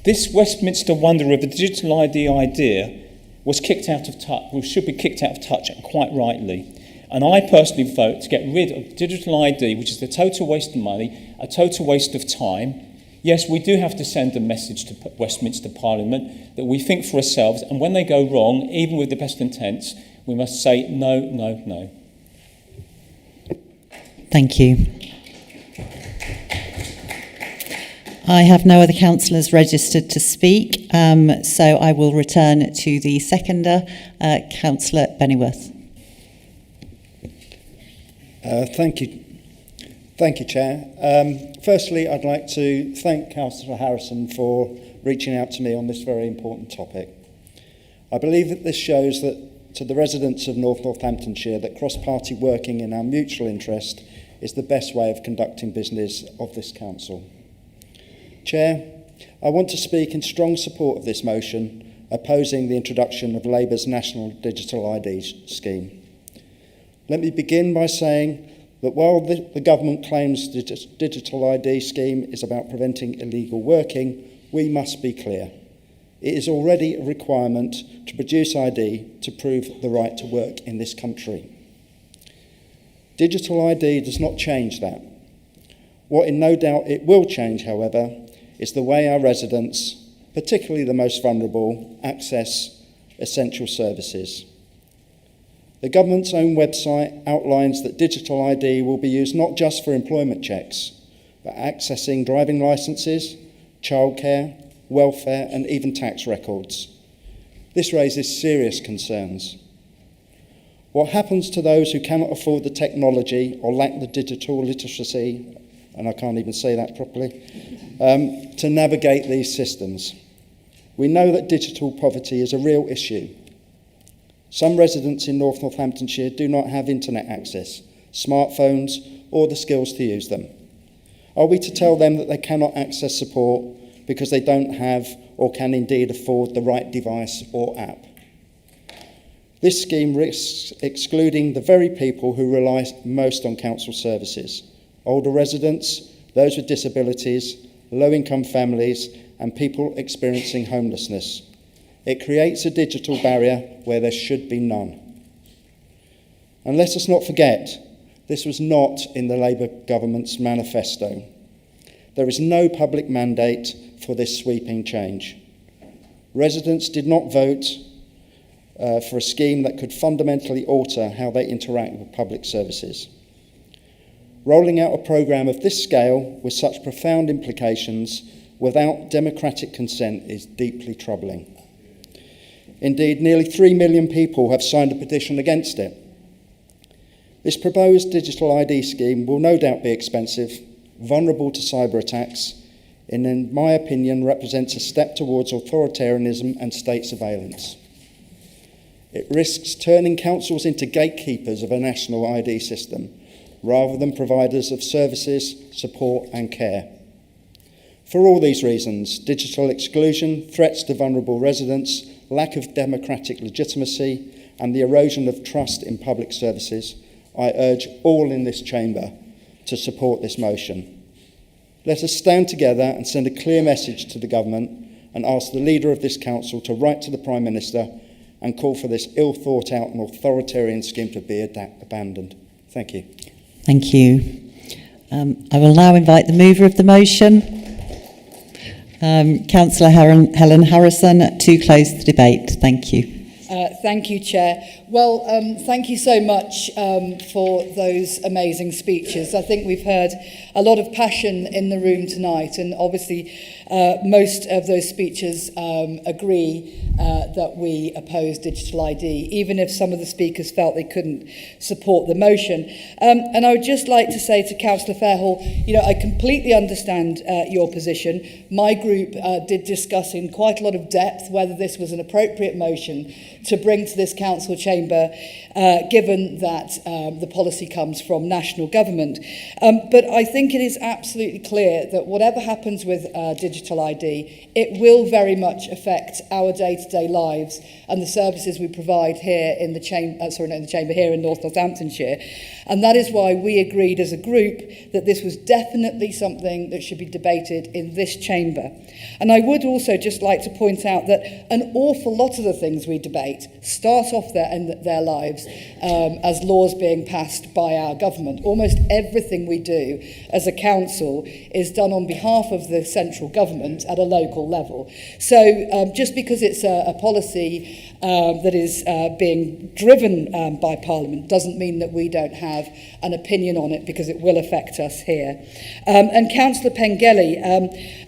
This Westminster wonder of the digital ID idea was kicked out of touch, or should be kicked out of touch, and quite rightly. And I personally vote to get rid of digital ID, which is a total waste of money, a total waste of time. Yes, we do have to send a message to Westminster Parliament that we think for ourselves, and when they go wrong, even with the best intents, we must say no, no, no. Thank you. I have no other councillors registered to speak, so I will return to the seconder, Councillor Bennyworth. Thank you, Chair. Firstly, I'd like to thank Councillor Harrison for reaching out to me on this very important topic. I believe that this shows that to the residents of Northamptonshire that cross-party working in our mutual interest is the best way of conducting business of this council. Chair, I want to speak in strong support of this motion, opposing the introduction of Labour's National Digital ID scheme. Let me begin by saying that while the government claims the digital ID scheme is about preventing illegal working, we must be clear. It is already a requirement to produce ID to prove the right to work in this country. Digital ID does not change that. What in no doubt it will change, however, is the way our residents, particularly the most vulnerable, access essential services. The government's own website outlines that digital ID will be used not just for employment checks, but accessing driving licences, childcare, welfare and even tax records. This raises serious concerns. What happens to those who cannot afford the technology or lack the digital literacy, and I can't even say that properly, to navigate these systems? We know that digital poverty is a real issue. Some residents in North Northamptonshire do not have internet access, smartphones, or the skills to use them. Are we to tell them that they cannot access support because they don't have or can indeed afford the right device or app? This scheme risks excluding the very people who rely most on council services: older residents, those with disabilities, low-income families, and people experiencing homelessness. It creates a digital barrier where there should be none. And let us not forget, this was not in the Labour government's manifesto. There is no public mandate for this sweeping change. Residents did not vote for a scheme that could fundamentally alter how they interact with public services. Rolling out a programme of this scale with such profound implications without democratic consent is deeply troubling. Indeed, nearly 3 million people have signed a petition against it. This proposed digital ID scheme will no doubt be expensive, vulnerable to cyber attacks, and in my opinion represents a step towards authoritarianism and state surveillance. It risks turning councils into gatekeepers of a national ID system, rather than providers of services, support and care. For all these reasons, digital exclusion, threats to vulnerable residents, lack of democratic legitimacy, and the erosion of trust in public services, I urge all in this chamber to support this motion. Let us stand together and send a clear message to the government and ask the leader of this council to write to the Prime Minister and call for this ill-thought-out and authoritarian scheme to be abandoned. Thank you. Thank you. I will now invite the mover of the motion, Councillor Helen Harrison, to close the debate. Thank you. Thank you, Chair. Well, thank you so much for those amazing speeches. I think we've heard a lot of passion in the room tonight, and obviously most of those speeches agree that we oppose digital ID, even if some of the speakers felt they couldn't support the motion. And I would just like to say to Councillor Fairhall, I completely understand your position. My group did discuss in quite a lot of depth whether this was an appropriate motion to bring to this council chamber, given that the policy comes from national government. But I think it is absolutely clear that whatever happens with digital ID, it will very much affect our day-to-day lives and the services we provide here in the chamber here in North Northamptonshire. And that is why we agreed as a group that this was definitely something that should be debated in this chamber. And I would also just like to point out that an awful lot of the things we debate start off their lives as laws being passed by our government. Almost everything we do as a council is done on behalf of the central government at a local level. So just because it's a policy that is being driven by Parliament doesn't mean that we don't have an opinion on it, because it will affect us here. And Councillor Pengelly,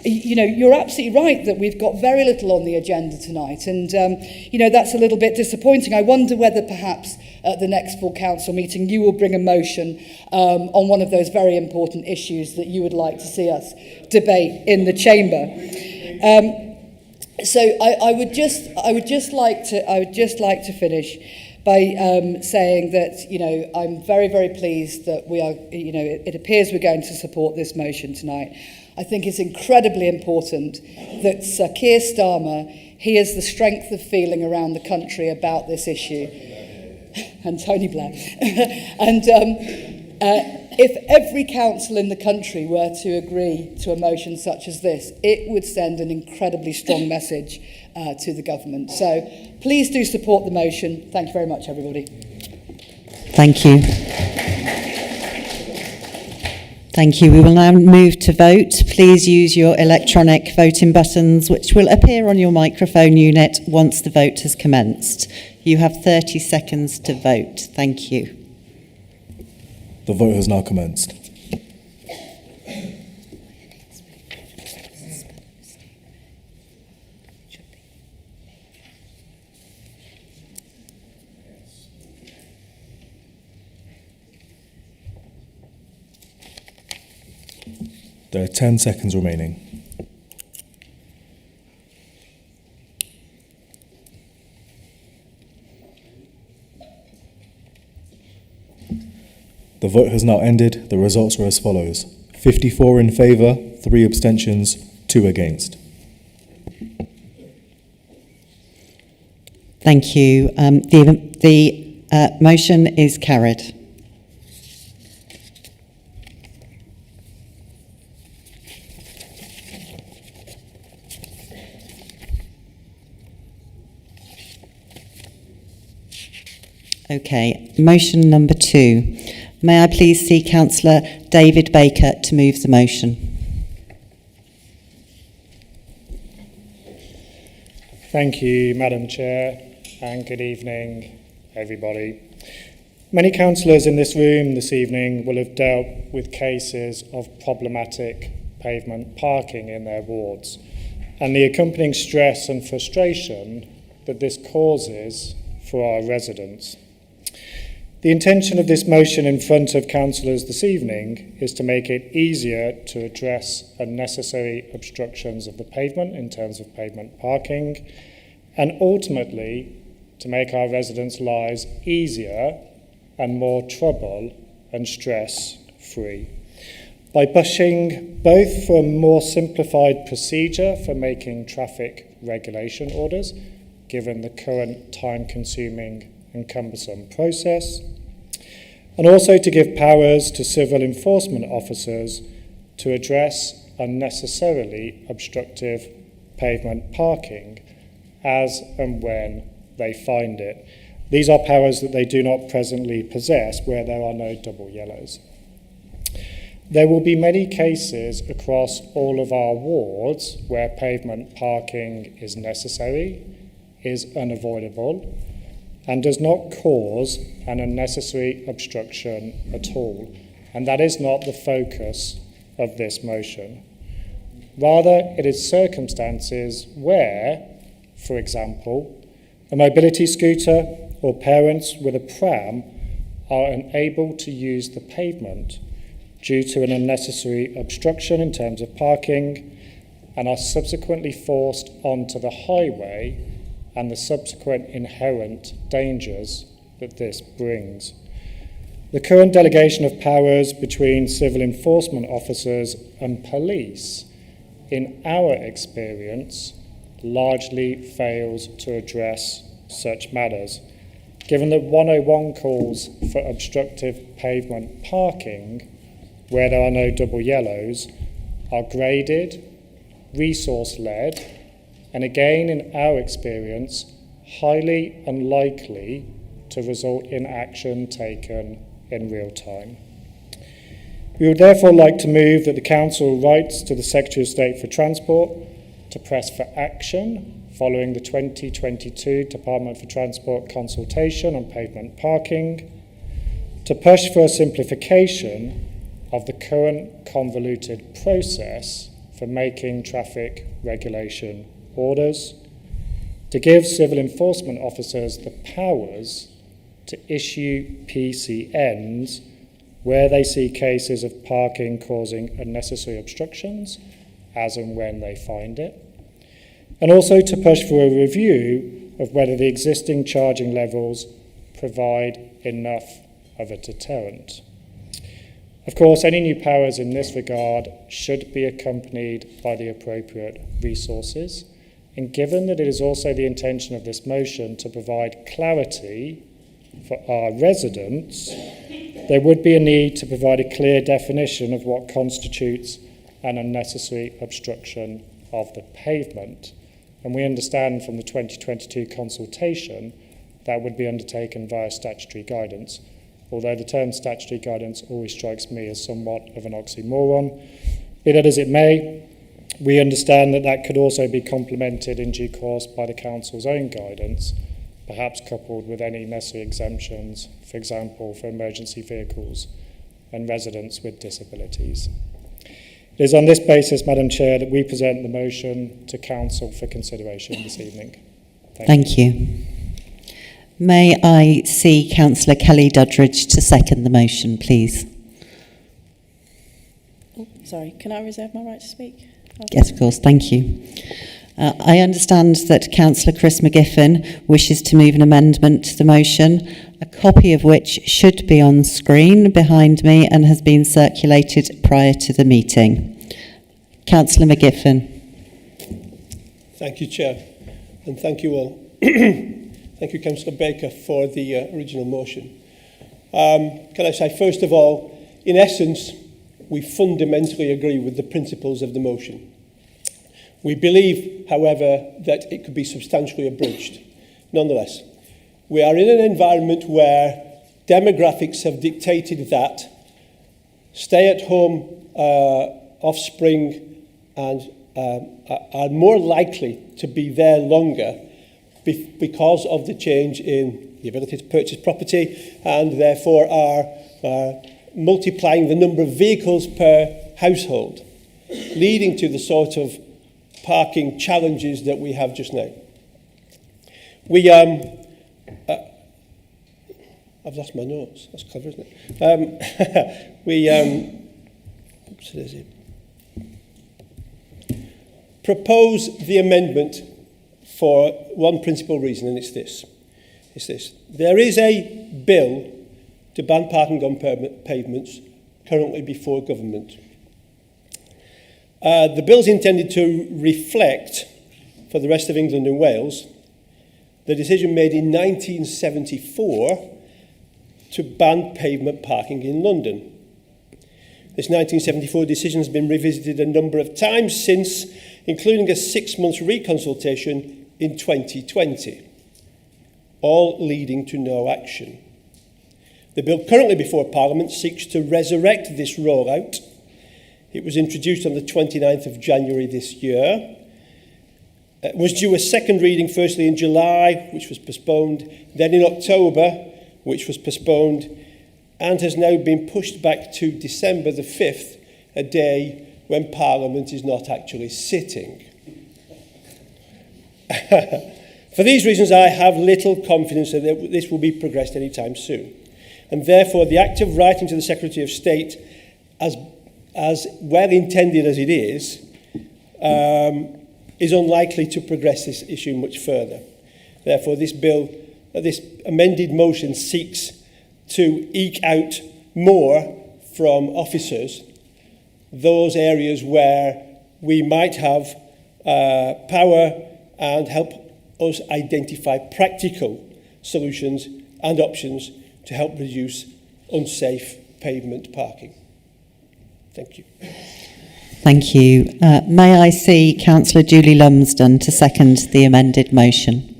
you're absolutely right that we've got very little on the agenda tonight, and that's a little bit disappointing. I wonder whether perhaps at the next full council meeting you will bring a motion on one of those very important issues that you would like to see us debate in the chamber. So I would just like to finish by saying that I'm very, very pleased that we are, it appears we're going to support this motion tonight. I think it's incredibly important that Sir Keir Starmer hears the strength of feeling around the country about this issue, and Tony Blair, and if every council in the country were to agree to a motion such as this, it would send an incredibly strong message to the government. So please do support the motion. Thank you very much, everybody. Thank you. Thank you. We will now move to vote. Please use your electronic voting buttons, which will appear on your microphone unit once the vote has commenced. You have 30 seconds to vote. Thank you. The vote has now commenced. There are 10 seconds remaining. The vote has now ended. The results are as follows. 54 in favour, 3 abstentions, 2 against. Thank you. The motion is carried. Okay, motion number 2. May I please see Councillor David Baker to move the motion? Thank you, Madam Chair, and good evening, everybody. Many councillors in this room this evening will have dealt with cases of problematic pavement parking in their wards and the accompanying stress and frustration that this causes for our residents. The intention of this motion in front of councillors this evening is to make it easier to address unnecessary obstructions of the pavement in terms of pavement parking, and ultimately to make our residents' lives easier and more trouble and stress-free. By pushing both for a more simplified procedure for making traffic regulation orders, given the current time-consuming and cumbersome process, and also to give powers to civil enforcement officers to address unnecessarily obstructive pavement parking as and when they find it. These are powers that they do not presently possess where there are no double yellows. There will be many cases across all of our wards where pavement parking is necessary, is unavoidable, and does not cause an unnecessary obstruction at all. And that is not the focus of this motion. Rather, it is circumstances where, for example, a mobility scooter or parents with a pram are unable to use the pavement due to an unnecessary obstruction in terms of parking and are subsequently forced onto the highway and the subsequent inherent dangers that this brings. The current delegation of powers between civil enforcement officers and police, in our experience, largely fails to address such matters. Given that 101 calls for obstructive pavement parking, where there are no double yellows, are graded, resource-led, and again, in our experience, highly unlikely to result in action taken in real time. We would therefore like to move that the Council writes to the Secretary of State for Transport to press for action following the 2022 Department for Transport consultation on pavement parking, to push for a simplification of the current convoluted process for making traffic regulation orders, to give civil enforcement officers the powers to issue PCNs where they see cases of parking causing unnecessary obstructions as and when they find it, and also to push for a review of whether the existing charging levels provide enough of a deterrent. Of course, any new powers in this regard should be accompanied by the appropriate resources, and given that it is also the intention of this motion to provide clarity for our residents, there would be a need to provide a clear definition of what constitutes an unnecessary obstruction of the pavement. And we understand from the 2022 consultation that would be undertaken via statutory guidance, although the term statutory guidance always strikes me as somewhat of an oxymoron. Be that as it may, we understand that that could also be complemented in due course by the Council's own guidance, perhaps coupled with any necessary exemptions, for example, for emergency vehicles and residents with disabilities. It is on this basis, Madam Chair, that we present the motion to Council for consideration this evening. Thank you. May I see Councillor Kelly Doddridge to second the motion, please? Sorry, can I reserve my right to speak? Yes, of course. Thank you. I understand that Councillor Chris McGiffin wishes to move an amendment to the motion, a copy of which should be on screen behind me and has been circulated prior to the meeting. Councillor McGiffin. Thank you, Chair, and thank you all. Thank you, Councillor Baker, for the original motion. Can I say, first of all, in essence, we fundamentally agree with the principles of the motion. We believe, however, that it could be substantially abridged. Nonetheless, we are in an environment where demographics have dictated that stay-at-home offspring and are more likely to be there longer because of the change in the ability to purchase property, and therefore are multiplying the number of vehicles per household, leading to the sort of parking challenges that we have just now. I've lost my notes. That's clever, isn't it? Oops, it is it. Propose the amendment for one principal reason, and it's this. There is a bill to ban parking on pavements currently before government. The bill is intended to reflect, for the rest of England and Wales, the decision made in 1974 to ban pavement parking in London. This 1974 decision has been revisited a number of times since, including a 6-month reconsultation in 2020, all leading to no action. The bill currently before Parliament seeks to resurrect this rollout. It was introduced on the 29th of January this year. It was due a second reading firstly in July, which was postponed, then in October, which was postponed, and has now been pushed back to December the 5th, a day when Parliament is not actually sitting. For these reasons, I have little confidence that this will be progressed anytime soon. And therefore, the act of writing to the Secretary of State, as well intended as it is unlikely to progress this issue much further. Therefore, this amended motion seeks to eke out more from officers, those areas where we might have power, and help us identify practical solutions and options to help reduce unsafe pavement parking. Thank you. Thank you. May I see Councillor Julie Lumsden to second the amended motion?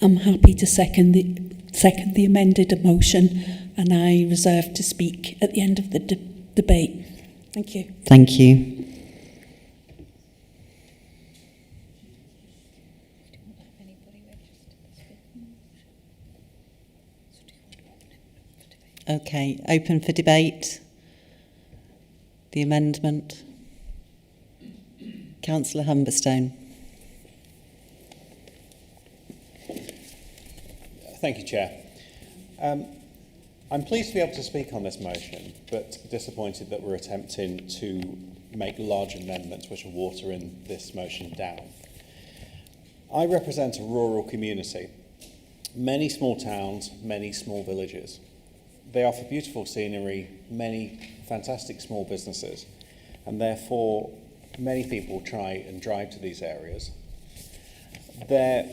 I'm happy to second the amended motion, and I reserve to speak at the end of the debate. Thank you. Thank you. Okay, open for debate. The amendment. Councillor Humberstone. Thank you, Chair. I'm pleased to be able to speak on this motion, but disappointed that we're attempting to make large amendments which are watering this motion down. I represent a rural community. Many small towns, many small villages. They offer beautiful scenery, many fantastic small businesses, and therefore many people try and drive to these areas. There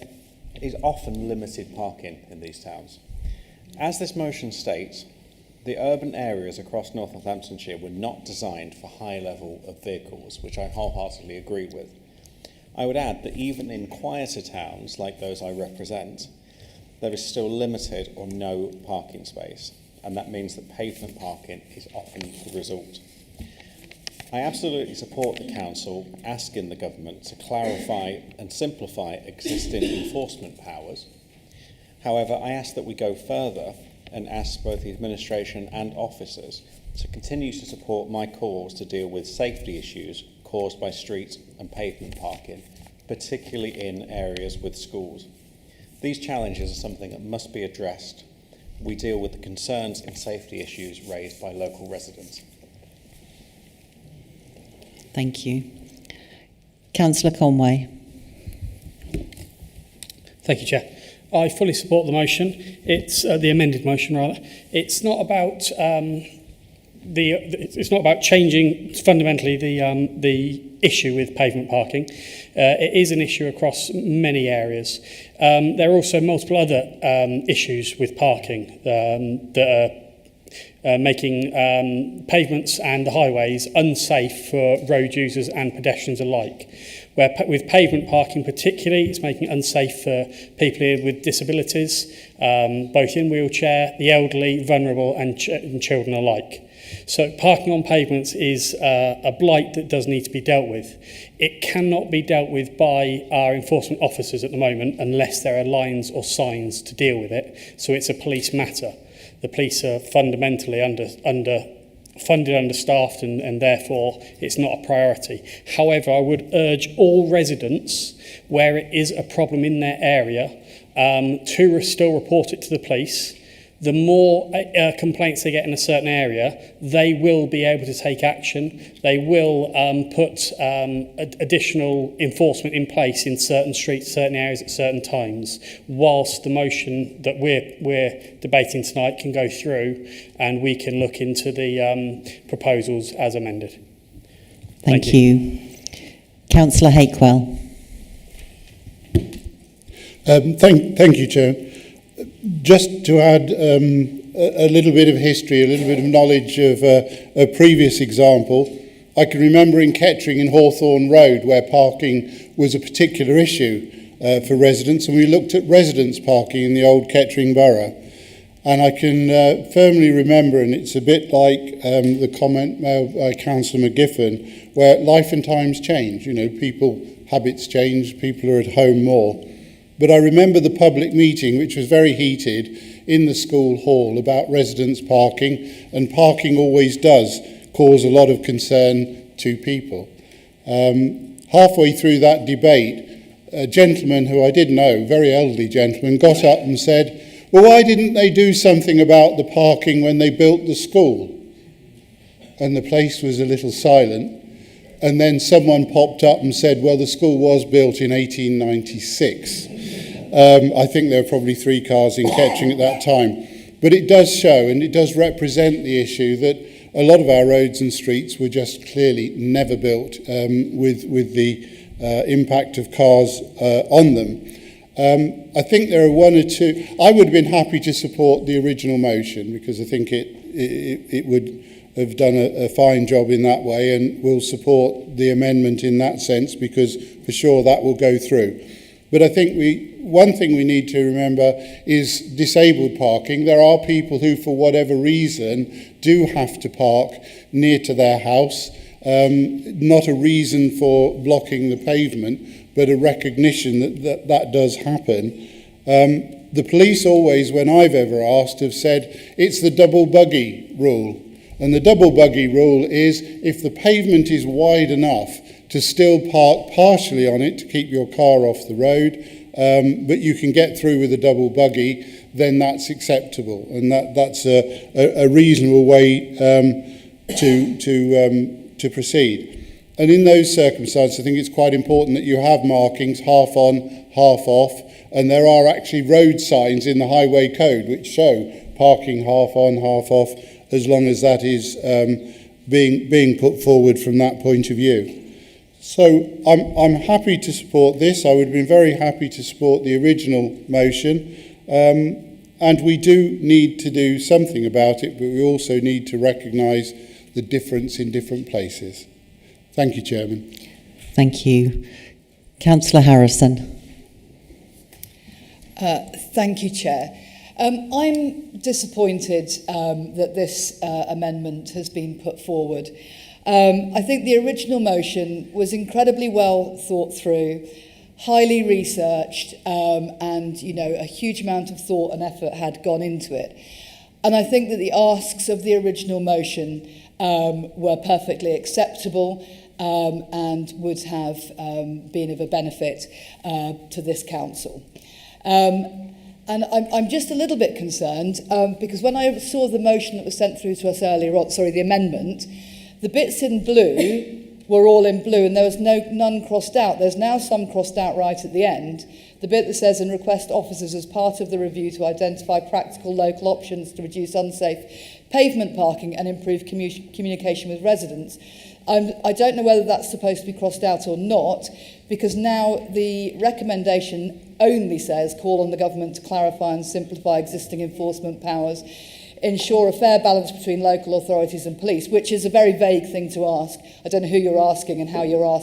is often limited parking in these towns. As this motion states, the urban areas across Northamptonshire were not designed for high level of vehicles, which I wholeheartedly agree with. I would add that even in quieter towns like those I represent, there is still limited or no parking space, and that means that pavement parking is often the result. I absolutely support the Council asking the Government to clarify and simplify existing enforcement powers. However, I ask that we go further and ask both the administration and officers to continue to support my cause to deal with safety issues caused by street and pavement parking, particularly in areas with schools. These challenges are something that must be addressed we deal with the concerns and safety issues raised by local residents. Thank you. Councillor Conway. Thank you, Chair. I fully support the motion. It's the amended motion, rather. It's not about it's not about changing fundamentally the issue with pavement parking. It is an issue across many areas. There are also multiple other issues with parking that are making pavements and the highways unsafe for road users and pedestrians alike. Where with pavement parking particularly, it's making it unsafe for people with disabilities, both in wheelchair, the elderly, vulnerable and children alike. So parking on pavements is a blight that does need to be dealt with. It cannot be dealt with by our enforcement officers at the moment unless there are lines or signs to deal with it. So it's a police matter. The police are fundamentally funded, understaffed, and therefore it's not a priority. However, I would urge all residents, where it is a problem in their area, to still report it to the police. The more complaints they get in a certain area, they will be able to take action. They will put additional enforcement in place in certain streets, certain areas at certain times, whilst the motion that we're debating tonight can go through and we can look into the proposals as amended. Thank you. Councillor Hakewell. Thank you, Chair. Just to add a little bit of history, a little bit of knowledge of a previous example, I can remember in Kettering in Hawthorne Road where parking was a particular issue for residents, and we looked at residents parking in the old Kettering borough. And I can firmly remember, and it's a bit like the comment made by Councillor McGiffin, where life and times change. You know, people, habits change, people are at home more. But I remember the public meeting, which was very heated, in the school hall about residents parking, and parking always does cause a lot of concern to people. Halfway through that debate, a gentleman who I did know, very elderly gentleman, got up and said, well, why didn't they do something about the parking when they built the school? And the place was a little silent. And then someone popped up and said, well, the school was built in 1896. I think there were probably 3 cars in Kettering at that time. But it does show, and it does represent the issue that a lot of our roads and streets were just clearly never built with the impact of cars on them. I think there are 1 or 2... I would have been happy to support the original motion because I think it would have done a fine job in that way, and will support the amendment in that sense because for sure that will go through. But I think one thing we need to remember is disabled parking. There are people who, for whatever reason, do have to park near to their house. Not a reason for blocking the pavement, but a recognition that does happen. The police always, when I've ever asked, have said it's the double buggy rule. And the double buggy rule is if the pavement is wide enough to still park partially on it to keep your car off the road, but you can get through with a double buggy, then that's acceptable. And that's a reasonable way to proceed. And in those circumstances, I think it's quite important that you have markings half on, half off, and there are actually road signs in the highway code which show parking half on, half off, as long as that is being put forward from that point of view. So I'm happy to support this. I would have been very happy to support the original motion. And we do need to do something about it, but we also need to recognise the difference in different places. Thank you, Chairman. Thank you. Councillor Harrison. Thank you, Chair. I'm disappointed that this amendment has been put forward. I think the original motion was incredibly well thought through, highly researched, and a huge amount of thought and effort had gone into it. And I think that the asks of the original motion were perfectly acceptable and would have been of a benefit to this council. And I'm just a little bit concerned because when I saw the motion that was sent through to us earlier on, sorry, the amendment, the bits in blue were all in blue and there was none crossed out. There's now some crossed out right at the end. The bit that says, and request officers as part of the review to identify practical local options to reduce unsafe pavement parking and improve communication with residents. I don't know whether that's supposed to be crossed out or not, because now the recommendation only says call on the government to clarify and simplify existing enforcement powers, ensure a fair balance between local authorities and police, which is a very vague thing to ask. I don't know who you're asking and how you're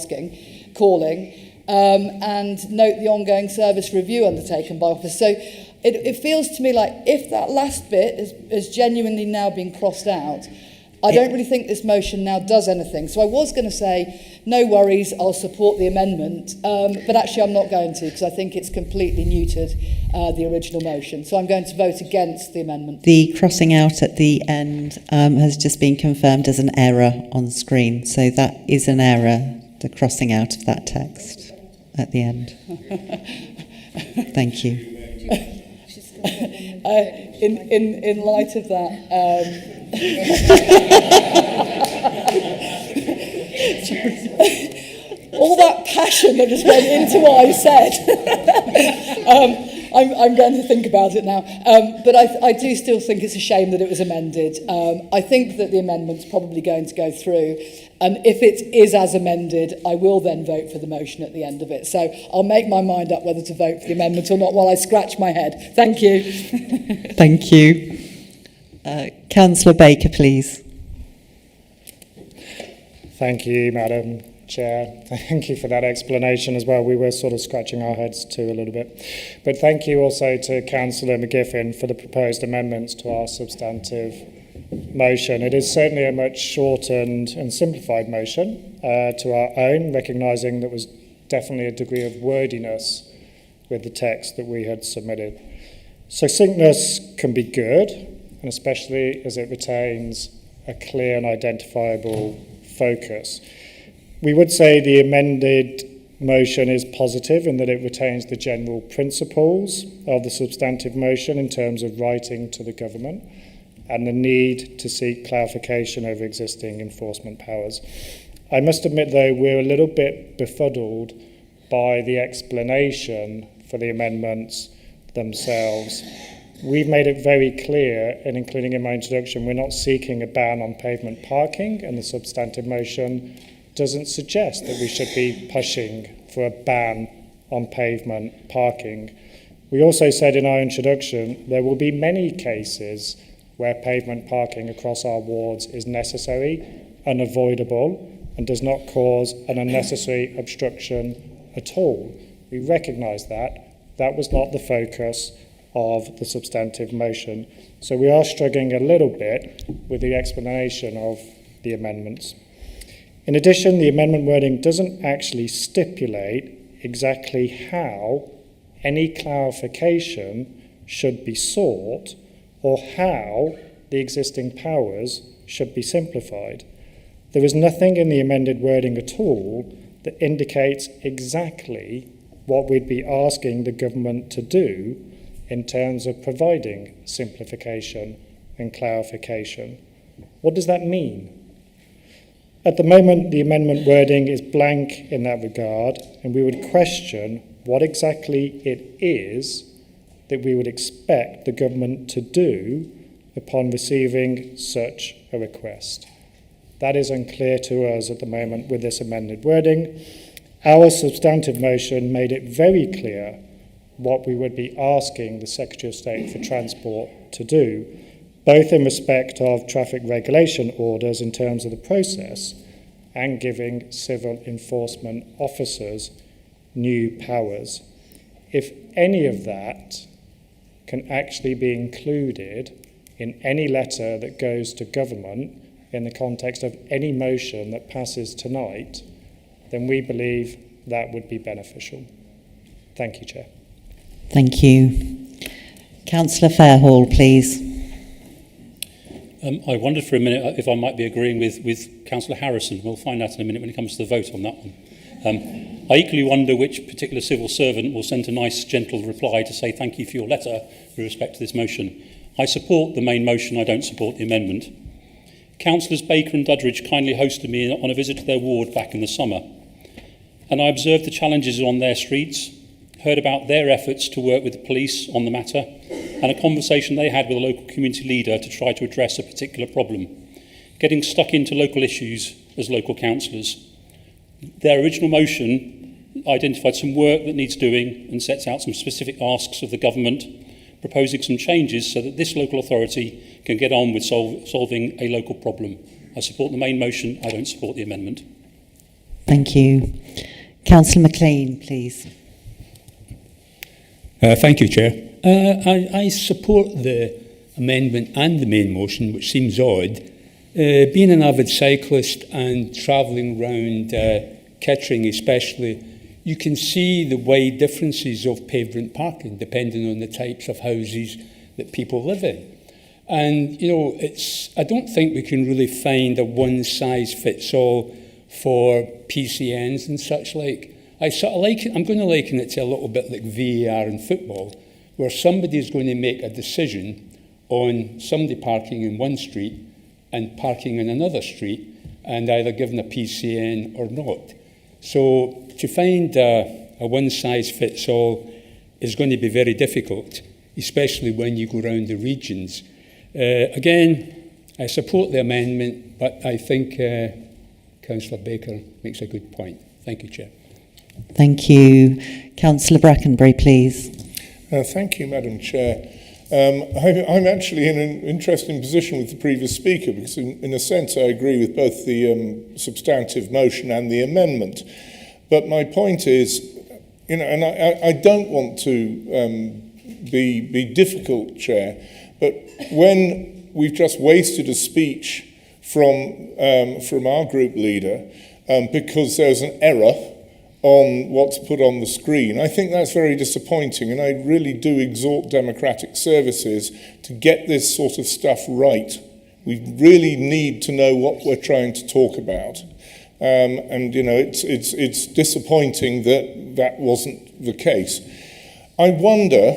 calling, and note the ongoing service review undertaken by officers. So it feels to me like if that last bit is genuinely now being crossed out, I don't really think this motion now does anything. So I was going to say, no worries, I'll support the amendment, but actually I'm not going to, because I think it's completely neutered the original motion. So I'm going to vote against the amendment. The crossing out at the end has just been confirmed as an error on screen. So that is an error, the crossing out of that text at the end. Thank you. In light of that, all that passion that just went into what I said, I'm going to think about it now. But I do still think it's a shame that it was amended. I think that the amendment's probably going to go through. And if it is as amended, I will then vote for the motion at the end of it. So I'll make my mind up whether to vote for the amendment or not while I scratch my head. Thank you. Thank you. Councillor Baker, please. Thank you, Madam Chair. Thank you for that explanation as well. We were sort of scratching our heads too a little bit. But thank you also to Councillor McGiffin for the proposed amendments to our substantive motion. It is certainly a much shortened and simplified motion to our own, recognising there was definitely a degree of wordiness with the text that we had submitted. Succinctness can be good, and especially as it retains a clear and identifiable focus. We would say the amended motion is positive in that it retains the general principles of the substantive motion in terms of writing to the government and the need to seek clarification over existing enforcement powers. I must admit, though, we're a little bit befuddled by the explanation for the amendments themselves. We've made it very clear, and including in my introduction, we're not seeking a ban on pavement parking, and the substantive motion doesn't suggest that we should be pushing for a ban on pavement parking. We also said in our introduction there will be many cases where pavement parking across our wards is necessary, unavoidable, and does not cause an unnecessary obstruction at all. We recognise that. That was not the focus of the substantive motion. So we are struggling a little bit with the explanation of the amendments. In addition, the amendment wording doesn't actually stipulate exactly how any clarification should be sought or how the existing powers should be simplified. There is nothing in the amended wording at all that indicates exactly what we'd be asking the government to do in terms of providing simplification and clarification. What does that mean? At the moment, the amendment wording is blank in that regard, and we would question what exactly it is that we would expect the government to do upon receiving such a request. That is unclear to us at the moment with this amended wording. Our substantive motion made it very clear what we would be asking the Secretary of State for Transport to do, both in respect of traffic regulation orders in terms of the process and giving civil enforcement officers new powers. If any of that can actually be included in any letter that goes to government in the context of any motion that passes tonight, then we believe that would be beneficial. Thank you, Chair. Thank you. Councillor Fairhall, please. I wondered for a minute if I might be agreeing with Councillor Harrison. We'll find out in a minute when it comes to the vote on that one. I equally wonder which particular civil servant will send a nice, gentle reply to say thank you for your letter with respect to this motion. I support the main motion, I don't support the amendment. Councillors Baker and Duddridge kindly hosted me on a visit to their ward back in the summer, and I observed the challenges on their streets, heard about their efforts to work with the police on the matter, and a conversation they had with a local community leader to try to address a particular problem, getting stuck into local issues as local councillors. Their original motion identified some work that needs doing and sets out some specific asks of the government, proposing some changes so that this local authority can get on with solving a local problem. I support the main motion, I don't support the amendment. Thank you. Councillor McLean, please. Thank you, Chair. I support the amendment and the main motion, which seems odd. Being an avid cyclist and travelling around Kettering especially, you can see the wide differences of pavement parking depending on the types of houses that people live in. And, you know, I don't think we can really find a one-size-fits-all for PCNs and such like. I'm going to liken it to a little bit like VAR in football, where somebody's going to make a decision on somebody parking in one street and parking in another street and either given a PCN or not. So to find a one-size-fits-all is going to be very difficult, especially when you go around the regions. Again, I support the amendment, but I think Councillor Baker makes a good point. Thank you, Chair. Thank you. Councillor Brackenbury, please. Thank you, Madam Chair. I'm actually in an interesting position with the previous speaker because in a sense I agree with both the substantive motion and the amendment. But my point is, you know, and I don't want to be difficult, Chair, but when we've just wasted a speech from our group leader because there's an error on what's put on the screen, I think that's very disappointing, and I really do exhort democratic services to get this sort of stuff right. We really need to know what we're trying to talk about. And, you know, it's disappointing that that wasn't the case. I wonder,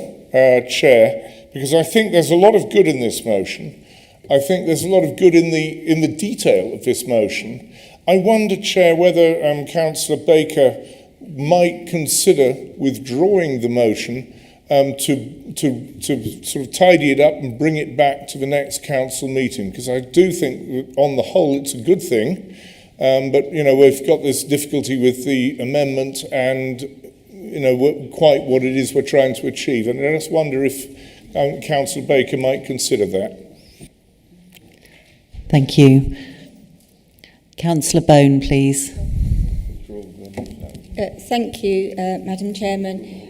Chair, because I think there's a lot of good in this motion. I think there's a lot of good in the detail of this motion. I wonder, Chair, whether Councillor Baker might consider withdrawing the motion to sort of tidy it up and bring it back to the next council meeting, because I do think that on the whole it's a good thing. But, you know, we've got this difficulty with the amendment and, you know, quite what it is we're trying to achieve. And I just wonder if Councillor Baker might consider that. Thank you. Councillor Bone, please. Thank you, Madam Chairman.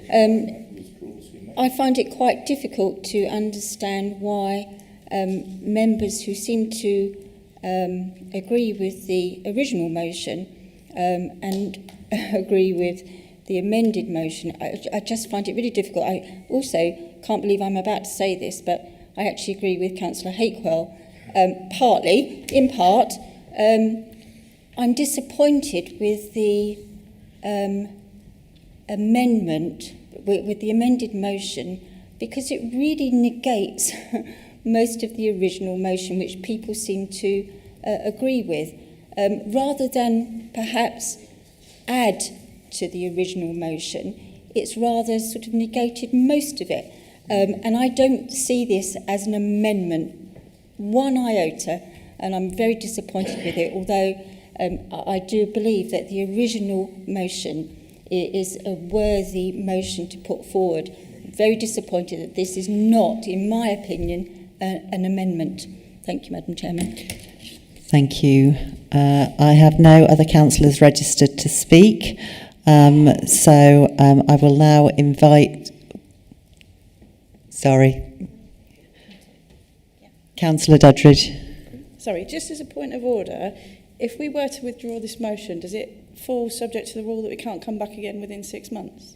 I find it quite difficult to understand why members who seem to agree with the original motion and agree with the amended motion, I just find it really difficult. I also can't believe I'm about to say this, but I actually agree with Councillor Hakewell, in part. I'm disappointed with the amendment, with the amended motion, because it really negates most of the original motion, which people seem to agree with, rather than perhaps add to the original motion. It's rather sort of negated most of it. And I don't see this as an amendment, one iota, and I'm very disappointed with it, although I do believe that the original motion is a worthy motion to put forward. Very disappointed that this is not, in my opinion, an amendment. Thank you, Madam Chairman. Thank you. I have no other councillors registered to speak, so I will now invite... Sorry. Councillor Duddridge. Sorry, just as a point of order, if we were to withdraw this motion, does it fall subject to the rule that we can't come back again within 6 months?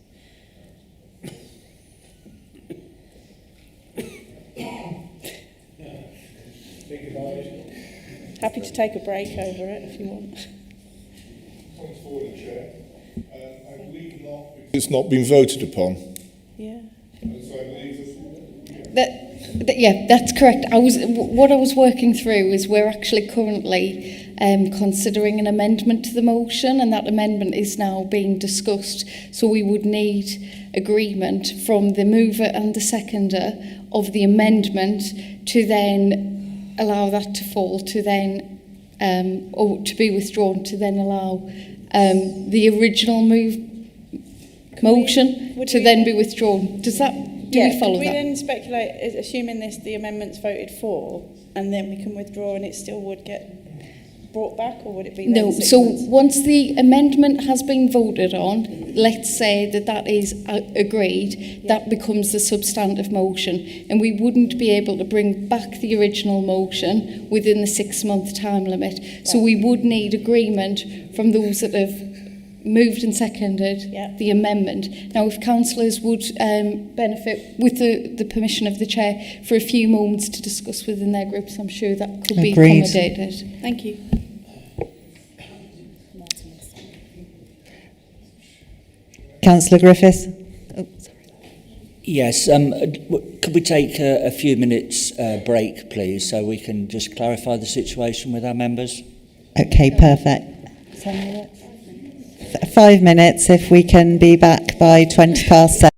Happy to take a break over it if you want. It's not been voted upon. Yeah. Yeah, that's correct. What I was working through is we're actually currently considering an amendment to the motion, and that amendment is now being discussed. So we would need agreement from the mover and the seconder of the amendment to then allow that to fall, to then or to be withdrawn, to then allow the original motion to then be withdrawn. Does that? Do we follow could we that? then speculate, assuming the amendment's voted for, and then we can withdraw and it still would get brought back, or would it be No, then 6 so months? once the amendment has been voted on, let's say that is agreed, that becomes the substantive motion, and we wouldn't be able to bring back the original motion within the 6-month time limit. So we would need agreement from those that have moved and seconded the amendment. Now, if councillors would benefit, with the permission of the chair, for a few moments to discuss within their groups, I'm sure that could be accommodated. Thank you. Councillor Griffiths. Yes, could we take a few minutes break, please, so we can just clarify the situation with our members? Okay, perfect. 5 minutes, if we can be back by 7:20.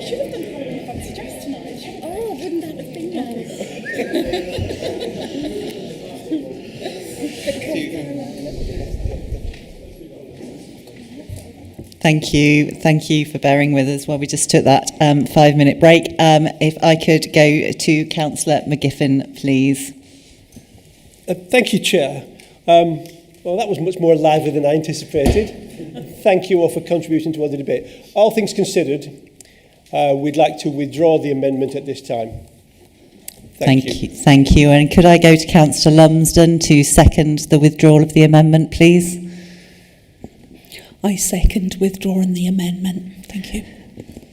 should have done Halloween fancy dress tonight. Oh, wouldn't that have been nice? Thank you for bearing with us while we just took that 5-minute break. If I could go to Councillor McGiffin, please. Thank you, Chair. Well, that was much more lively than I anticipated. Thank you all for contributing to the debate. All things considered, we'd like to withdraw the amendment at this time. Thank you. Thank you. And could I go to Councillor Lumsden to second the withdrawal of the amendment, please? I second withdrawing the amendment. Thank you.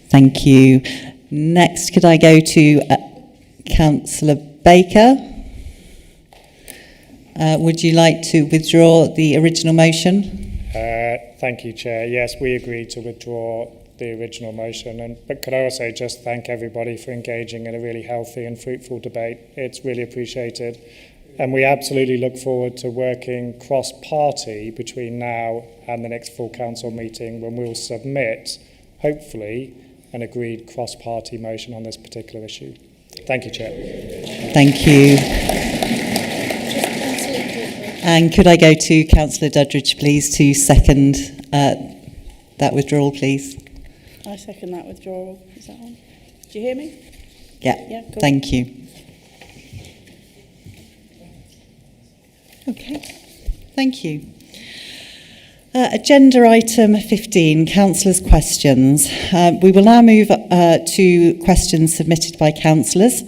Thank you. Next, could I go to Councillor Baker? Would you like to withdraw the original motion? Thank you, Chair. Yes, we agree to withdraw the original motion. But could I also just thank everybody for engaging in a really healthy and fruitful debate? It's really appreciated. And we absolutely look forward to working cross-party between now and the next full council meeting, when we'll submit, hopefully, an agreed cross-party motion on this particular issue. Thank you, Chair. Thank you. And could I go to Councillor Duddridge, please, to second that withdrawal, please? I second that withdrawal. Is that on? Do you hear me? Yeah, cool. Thank you. Okay, thank you. Agenda item 15, councillors' questions. We will now move to questions submitted by councillors.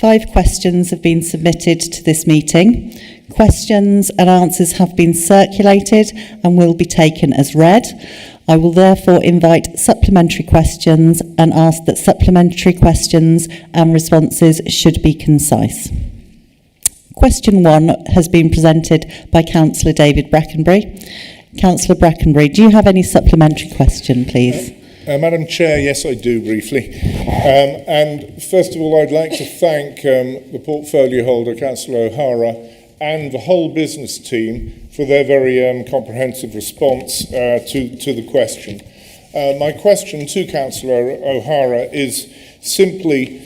5 questions have been submitted to this meeting. Questions and answers have been circulated and will be taken as read. I will therefore invite supplementary questions and ask that supplementary questions and responses should be concise. Question 1 has been presented by Councillor David Brackenbury. Councillor Brackenbury, do you have any supplementary question, please? Madam Chair, yes, I do, briefly. And first of all, I'd like to thank the portfolio holder, Councillor O'Hara, and the whole business team for their very comprehensive response to the question. My question to Councillor O'Hara is simply,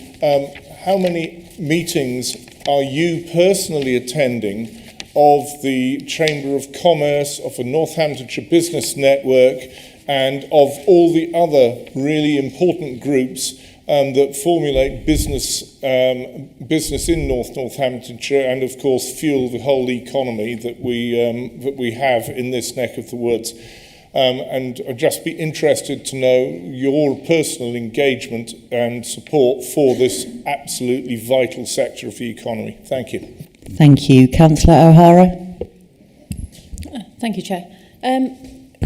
how many meetings are you personally attending of the Chamber of Commerce, of the Northamptonshire Business Network, and of all the other really important groups that formulate business in Northamptonshire, and of course fuel the whole economy that we have in this neck of the woods? And I'd just be interested to know your personal engagement and support for this absolutely vital sector of the economy. Thank you. Thank you. Councillor O'Hara. Thank you, Chair.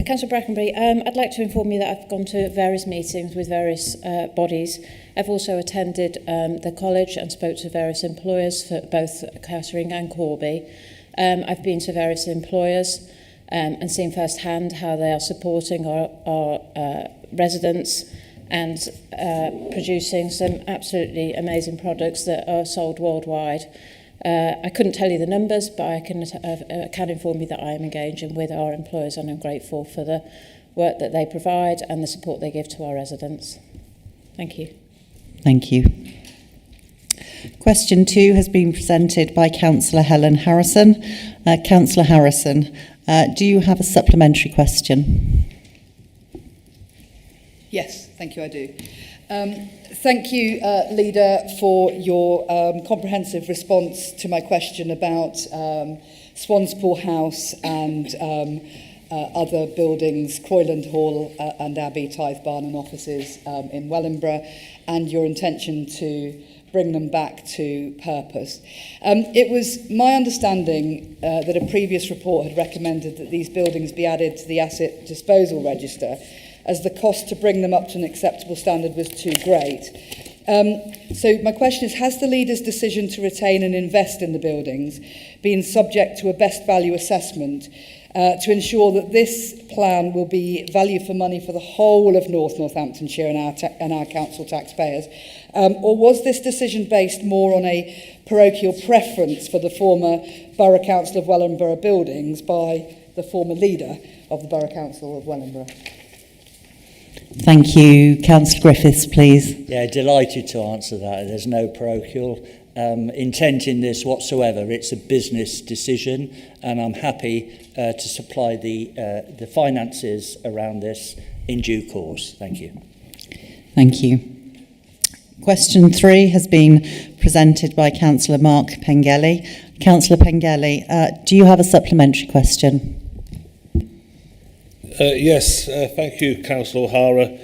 Councillor Brackenbury, I'd like to inform you that I've gone to various meetings with various bodies. I've also attended the college and spoke to various employers for both Kettering and Corby. I've been to various employers and seen firsthand how they are supporting our residents and producing some absolutely amazing products that are sold worldwide. I couldn't tell you the numbers, but I can inform you that I am engaging with our employers, and I'm grateful for the work that they provide and the support they give to our residents. Thank you. Thank you. Question 2 has been presented by Councillor Helen Harrison. Councillor Harrison, do you have a supplementary question? Yes, thank you, I do. Thank you, Leader, for your comprehensive response to my question about Swanspool House and other buildings, Croyland Hall and Abbey, Tithe Barn and offices in Wellingborough, and your intention to bring them back to purpose. It was my understanding that a previous report had recommended that these buildings be added to the asset disposal register, as the cost to bring them up to an acceptable standard was too great. So my question is, has the leader's decision to retain and invest in the buildings been subject to a best value assessment to ensure that this plan will be value for money for the whole of Northamptonshire and our council taxpayers? Or was this decision based more on a parochial preference for the former Borough Council of Wellingborough buildings by the former leader of the Borough Council of Wellingborough? Thank you. Councillor Griffiths, please. Yeah, delighted to answer that. There's no parochial intent in this whatsoever. It's a business decision, and I'm happy to supply the finances around this in due course. Thank you. Thank you. Question 3 has been presented by Councillor Mark Pengelly. Councillor Pengelly, do you have a supplementary question? Yes, thank you, Councillor O'Hara.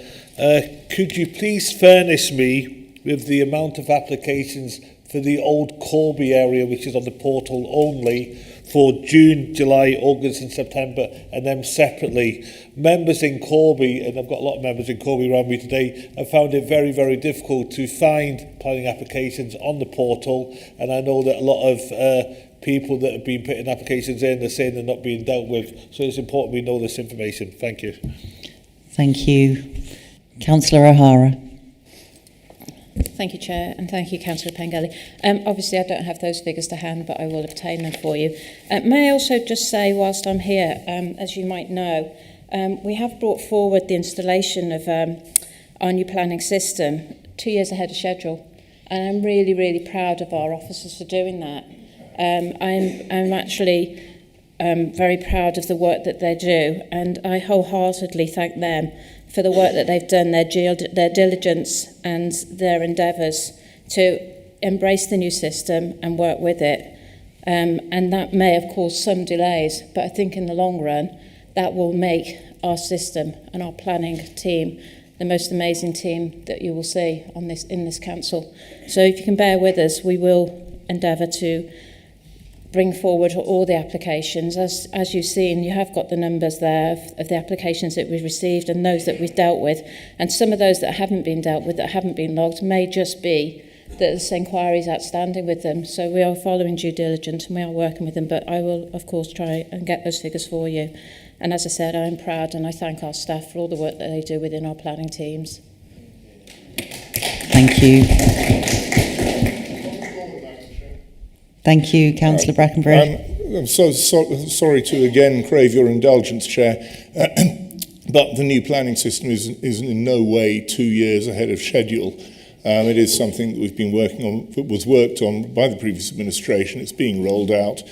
Could you please furnish me with the amount of applications for the old Corby area, which is on the portal only, for June, July, August and September, and then separately? Members in Corby, and I've got a lot of members in Corby around me today, have found it very, very difficult to find planning applications on the portal, and I know that a lot of people that have been putting applications in are saying they're not being dealt with, so it's important we know this information. Thank you. Thank you. Councillor O'Hara. Thank you, Chair, and thank you, Councillor Pengelly. Obviously, I don't have those figures to hand, but I will obtain them for you. May I also just say, whilst I'm here, as you might know, we have brought forward the installation of our new planning system 2 years ahead of schedule, and I'm really, really proud of our officers for doing that. I'm actually very proud of the work that they do, and I wholeheartedly thank them for the work that they've done, their diligence and their endeavours to embrace the new system and work with it. And that may have caused some delays, but I think in the long run, that will make our system and our planning team the most amazing team that you will see on this in this council. So if you can bear with us, we will endeavour to bring forward all the applications. As you've seen, you have got the numbers there of the applications that we've received and those that we've dealt with. And some of those that haven't been dealt with, that haven't been logged, may just be that there's inquiries outstanding with them. So we are following due diligence and we are working with them, but I will, of course, try and get those figures for you. And as I said, I'm proud and I thank our staff for all the work that they do within our planning teams. Thank you. Thank you, Councillor Brackenbury. I'm sorry to again crave your indulgence, Chair, but the new planning system is in no way 2 years ahead of schedule. It is something that we've been working on, that was worked on by the previous administration. It's being rolled out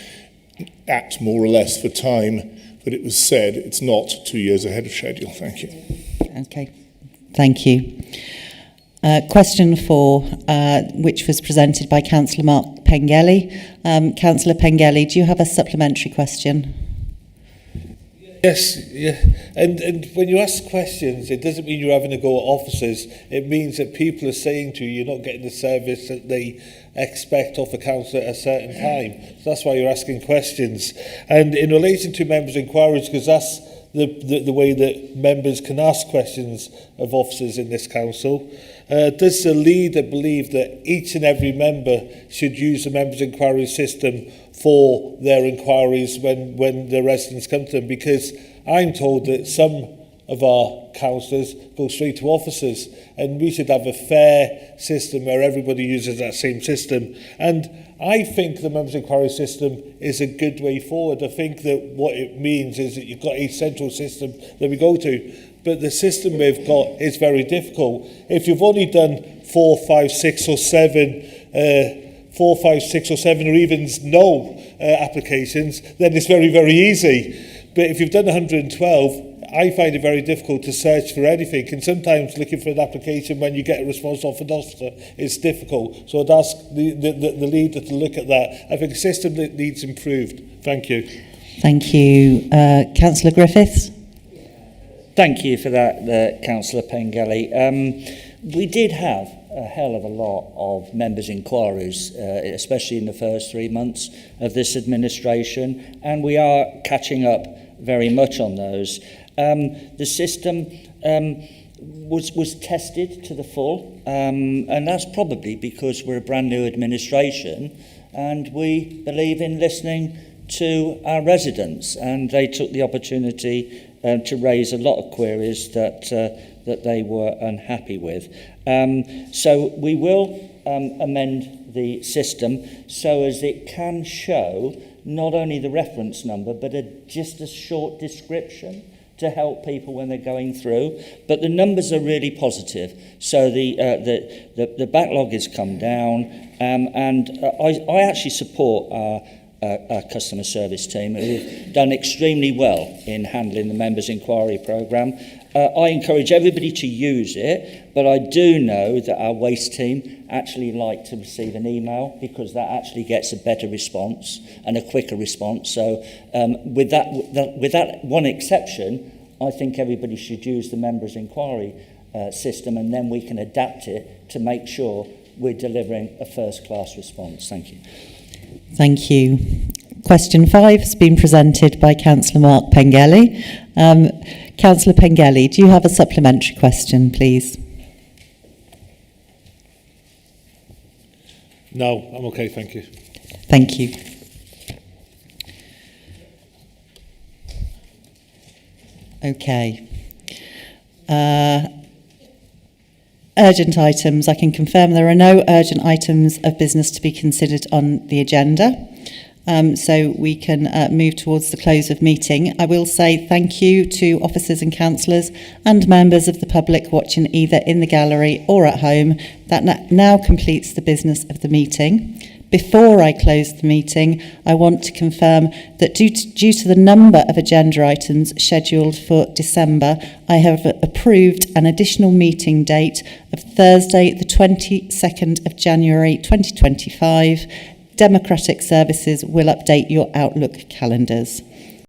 at more or less for time, but it was said it's not 2 years ahead of schedule. Thank you. Okay, thank you. Question 4, which was presented by Councillor Mark Pengelly. Councillor Pengelly, do you have a supplementary question? Yes, yeah. And when you ask questions, it doesn't mean you're having to go at officers. It means that people are saying to you, you're not getting the service that they expect of a councillor at a certain time. So that's why you're asking questions. And in relation to members' inquiries, because that's the way that members can ask questions of officers in this council, does the leader believe that each and every member should use the members' inquiry system for their inquiries when the residents come to them? Because I'm told that some of our councillors go straight to officers, and we should have a fair system where everybody uses that same system. And I think the members' inquiry system is a good way forward. I think that what it means is that you've got a central system that we go to, but the system we've got is very difficult. If you've only done 4, 5, 6 or 7 or even no applications, then it's very, very easy. But if you've done 112, I find it very difficult to search for anything, and sometimes looking for an application when you get a response off an officer is difficult. So I'd ask the leader to look at that. I think a system that needs improved. Thank you. Thank you. Councillor Griffiths. Thank you for that, Councillor Pengelly. We did have a hell of a lot of members' inquiries, especially in the first 3 months of this administration, and we are catching up very much on those. The system was tested to the full, and that's probably because we're a brand new administration and we believe in listening to our residents, and they took the opportunity to raise a lot of queries that they were unhappy with. So we will amend the system so as it can show not only the reference number but just a short description to help people when they're going through, but the numbers are really positive. So the backlog has come down, and I actually support our customer service team, who have done extremely well in handling the members' inquiry programme. I encourage everybody to use it, but I do know that our waste team actually like to receive an email, because that actually gets a better response and a quicker response. So with that one exception, I think everybody should use the members' inquiry system, and then we can adapt it to make sure we're delivering a first-class response. Thank you. Thank you. Question 5 has been presented by Councillor Mark Pengelly. Councillor Pengelly, do you have a supplementary question, please? No, I'm okay, thank you. Thank you. Okay. Urgent items. I can confirm there are no urgent items of business to be considered on the agenda. So we can move towards the close of meeting. I will say thank you to officers and councillors and members of the public watching either in the gallery or at home. That now completes the business of the meeting. Before I close the meeting, I want to confirm that due to the number of agenda items scheduled for December, I have approved an additional meeting date of Thursday, the 22nd of January 2025. Democratic Services will update your Outlook calendars.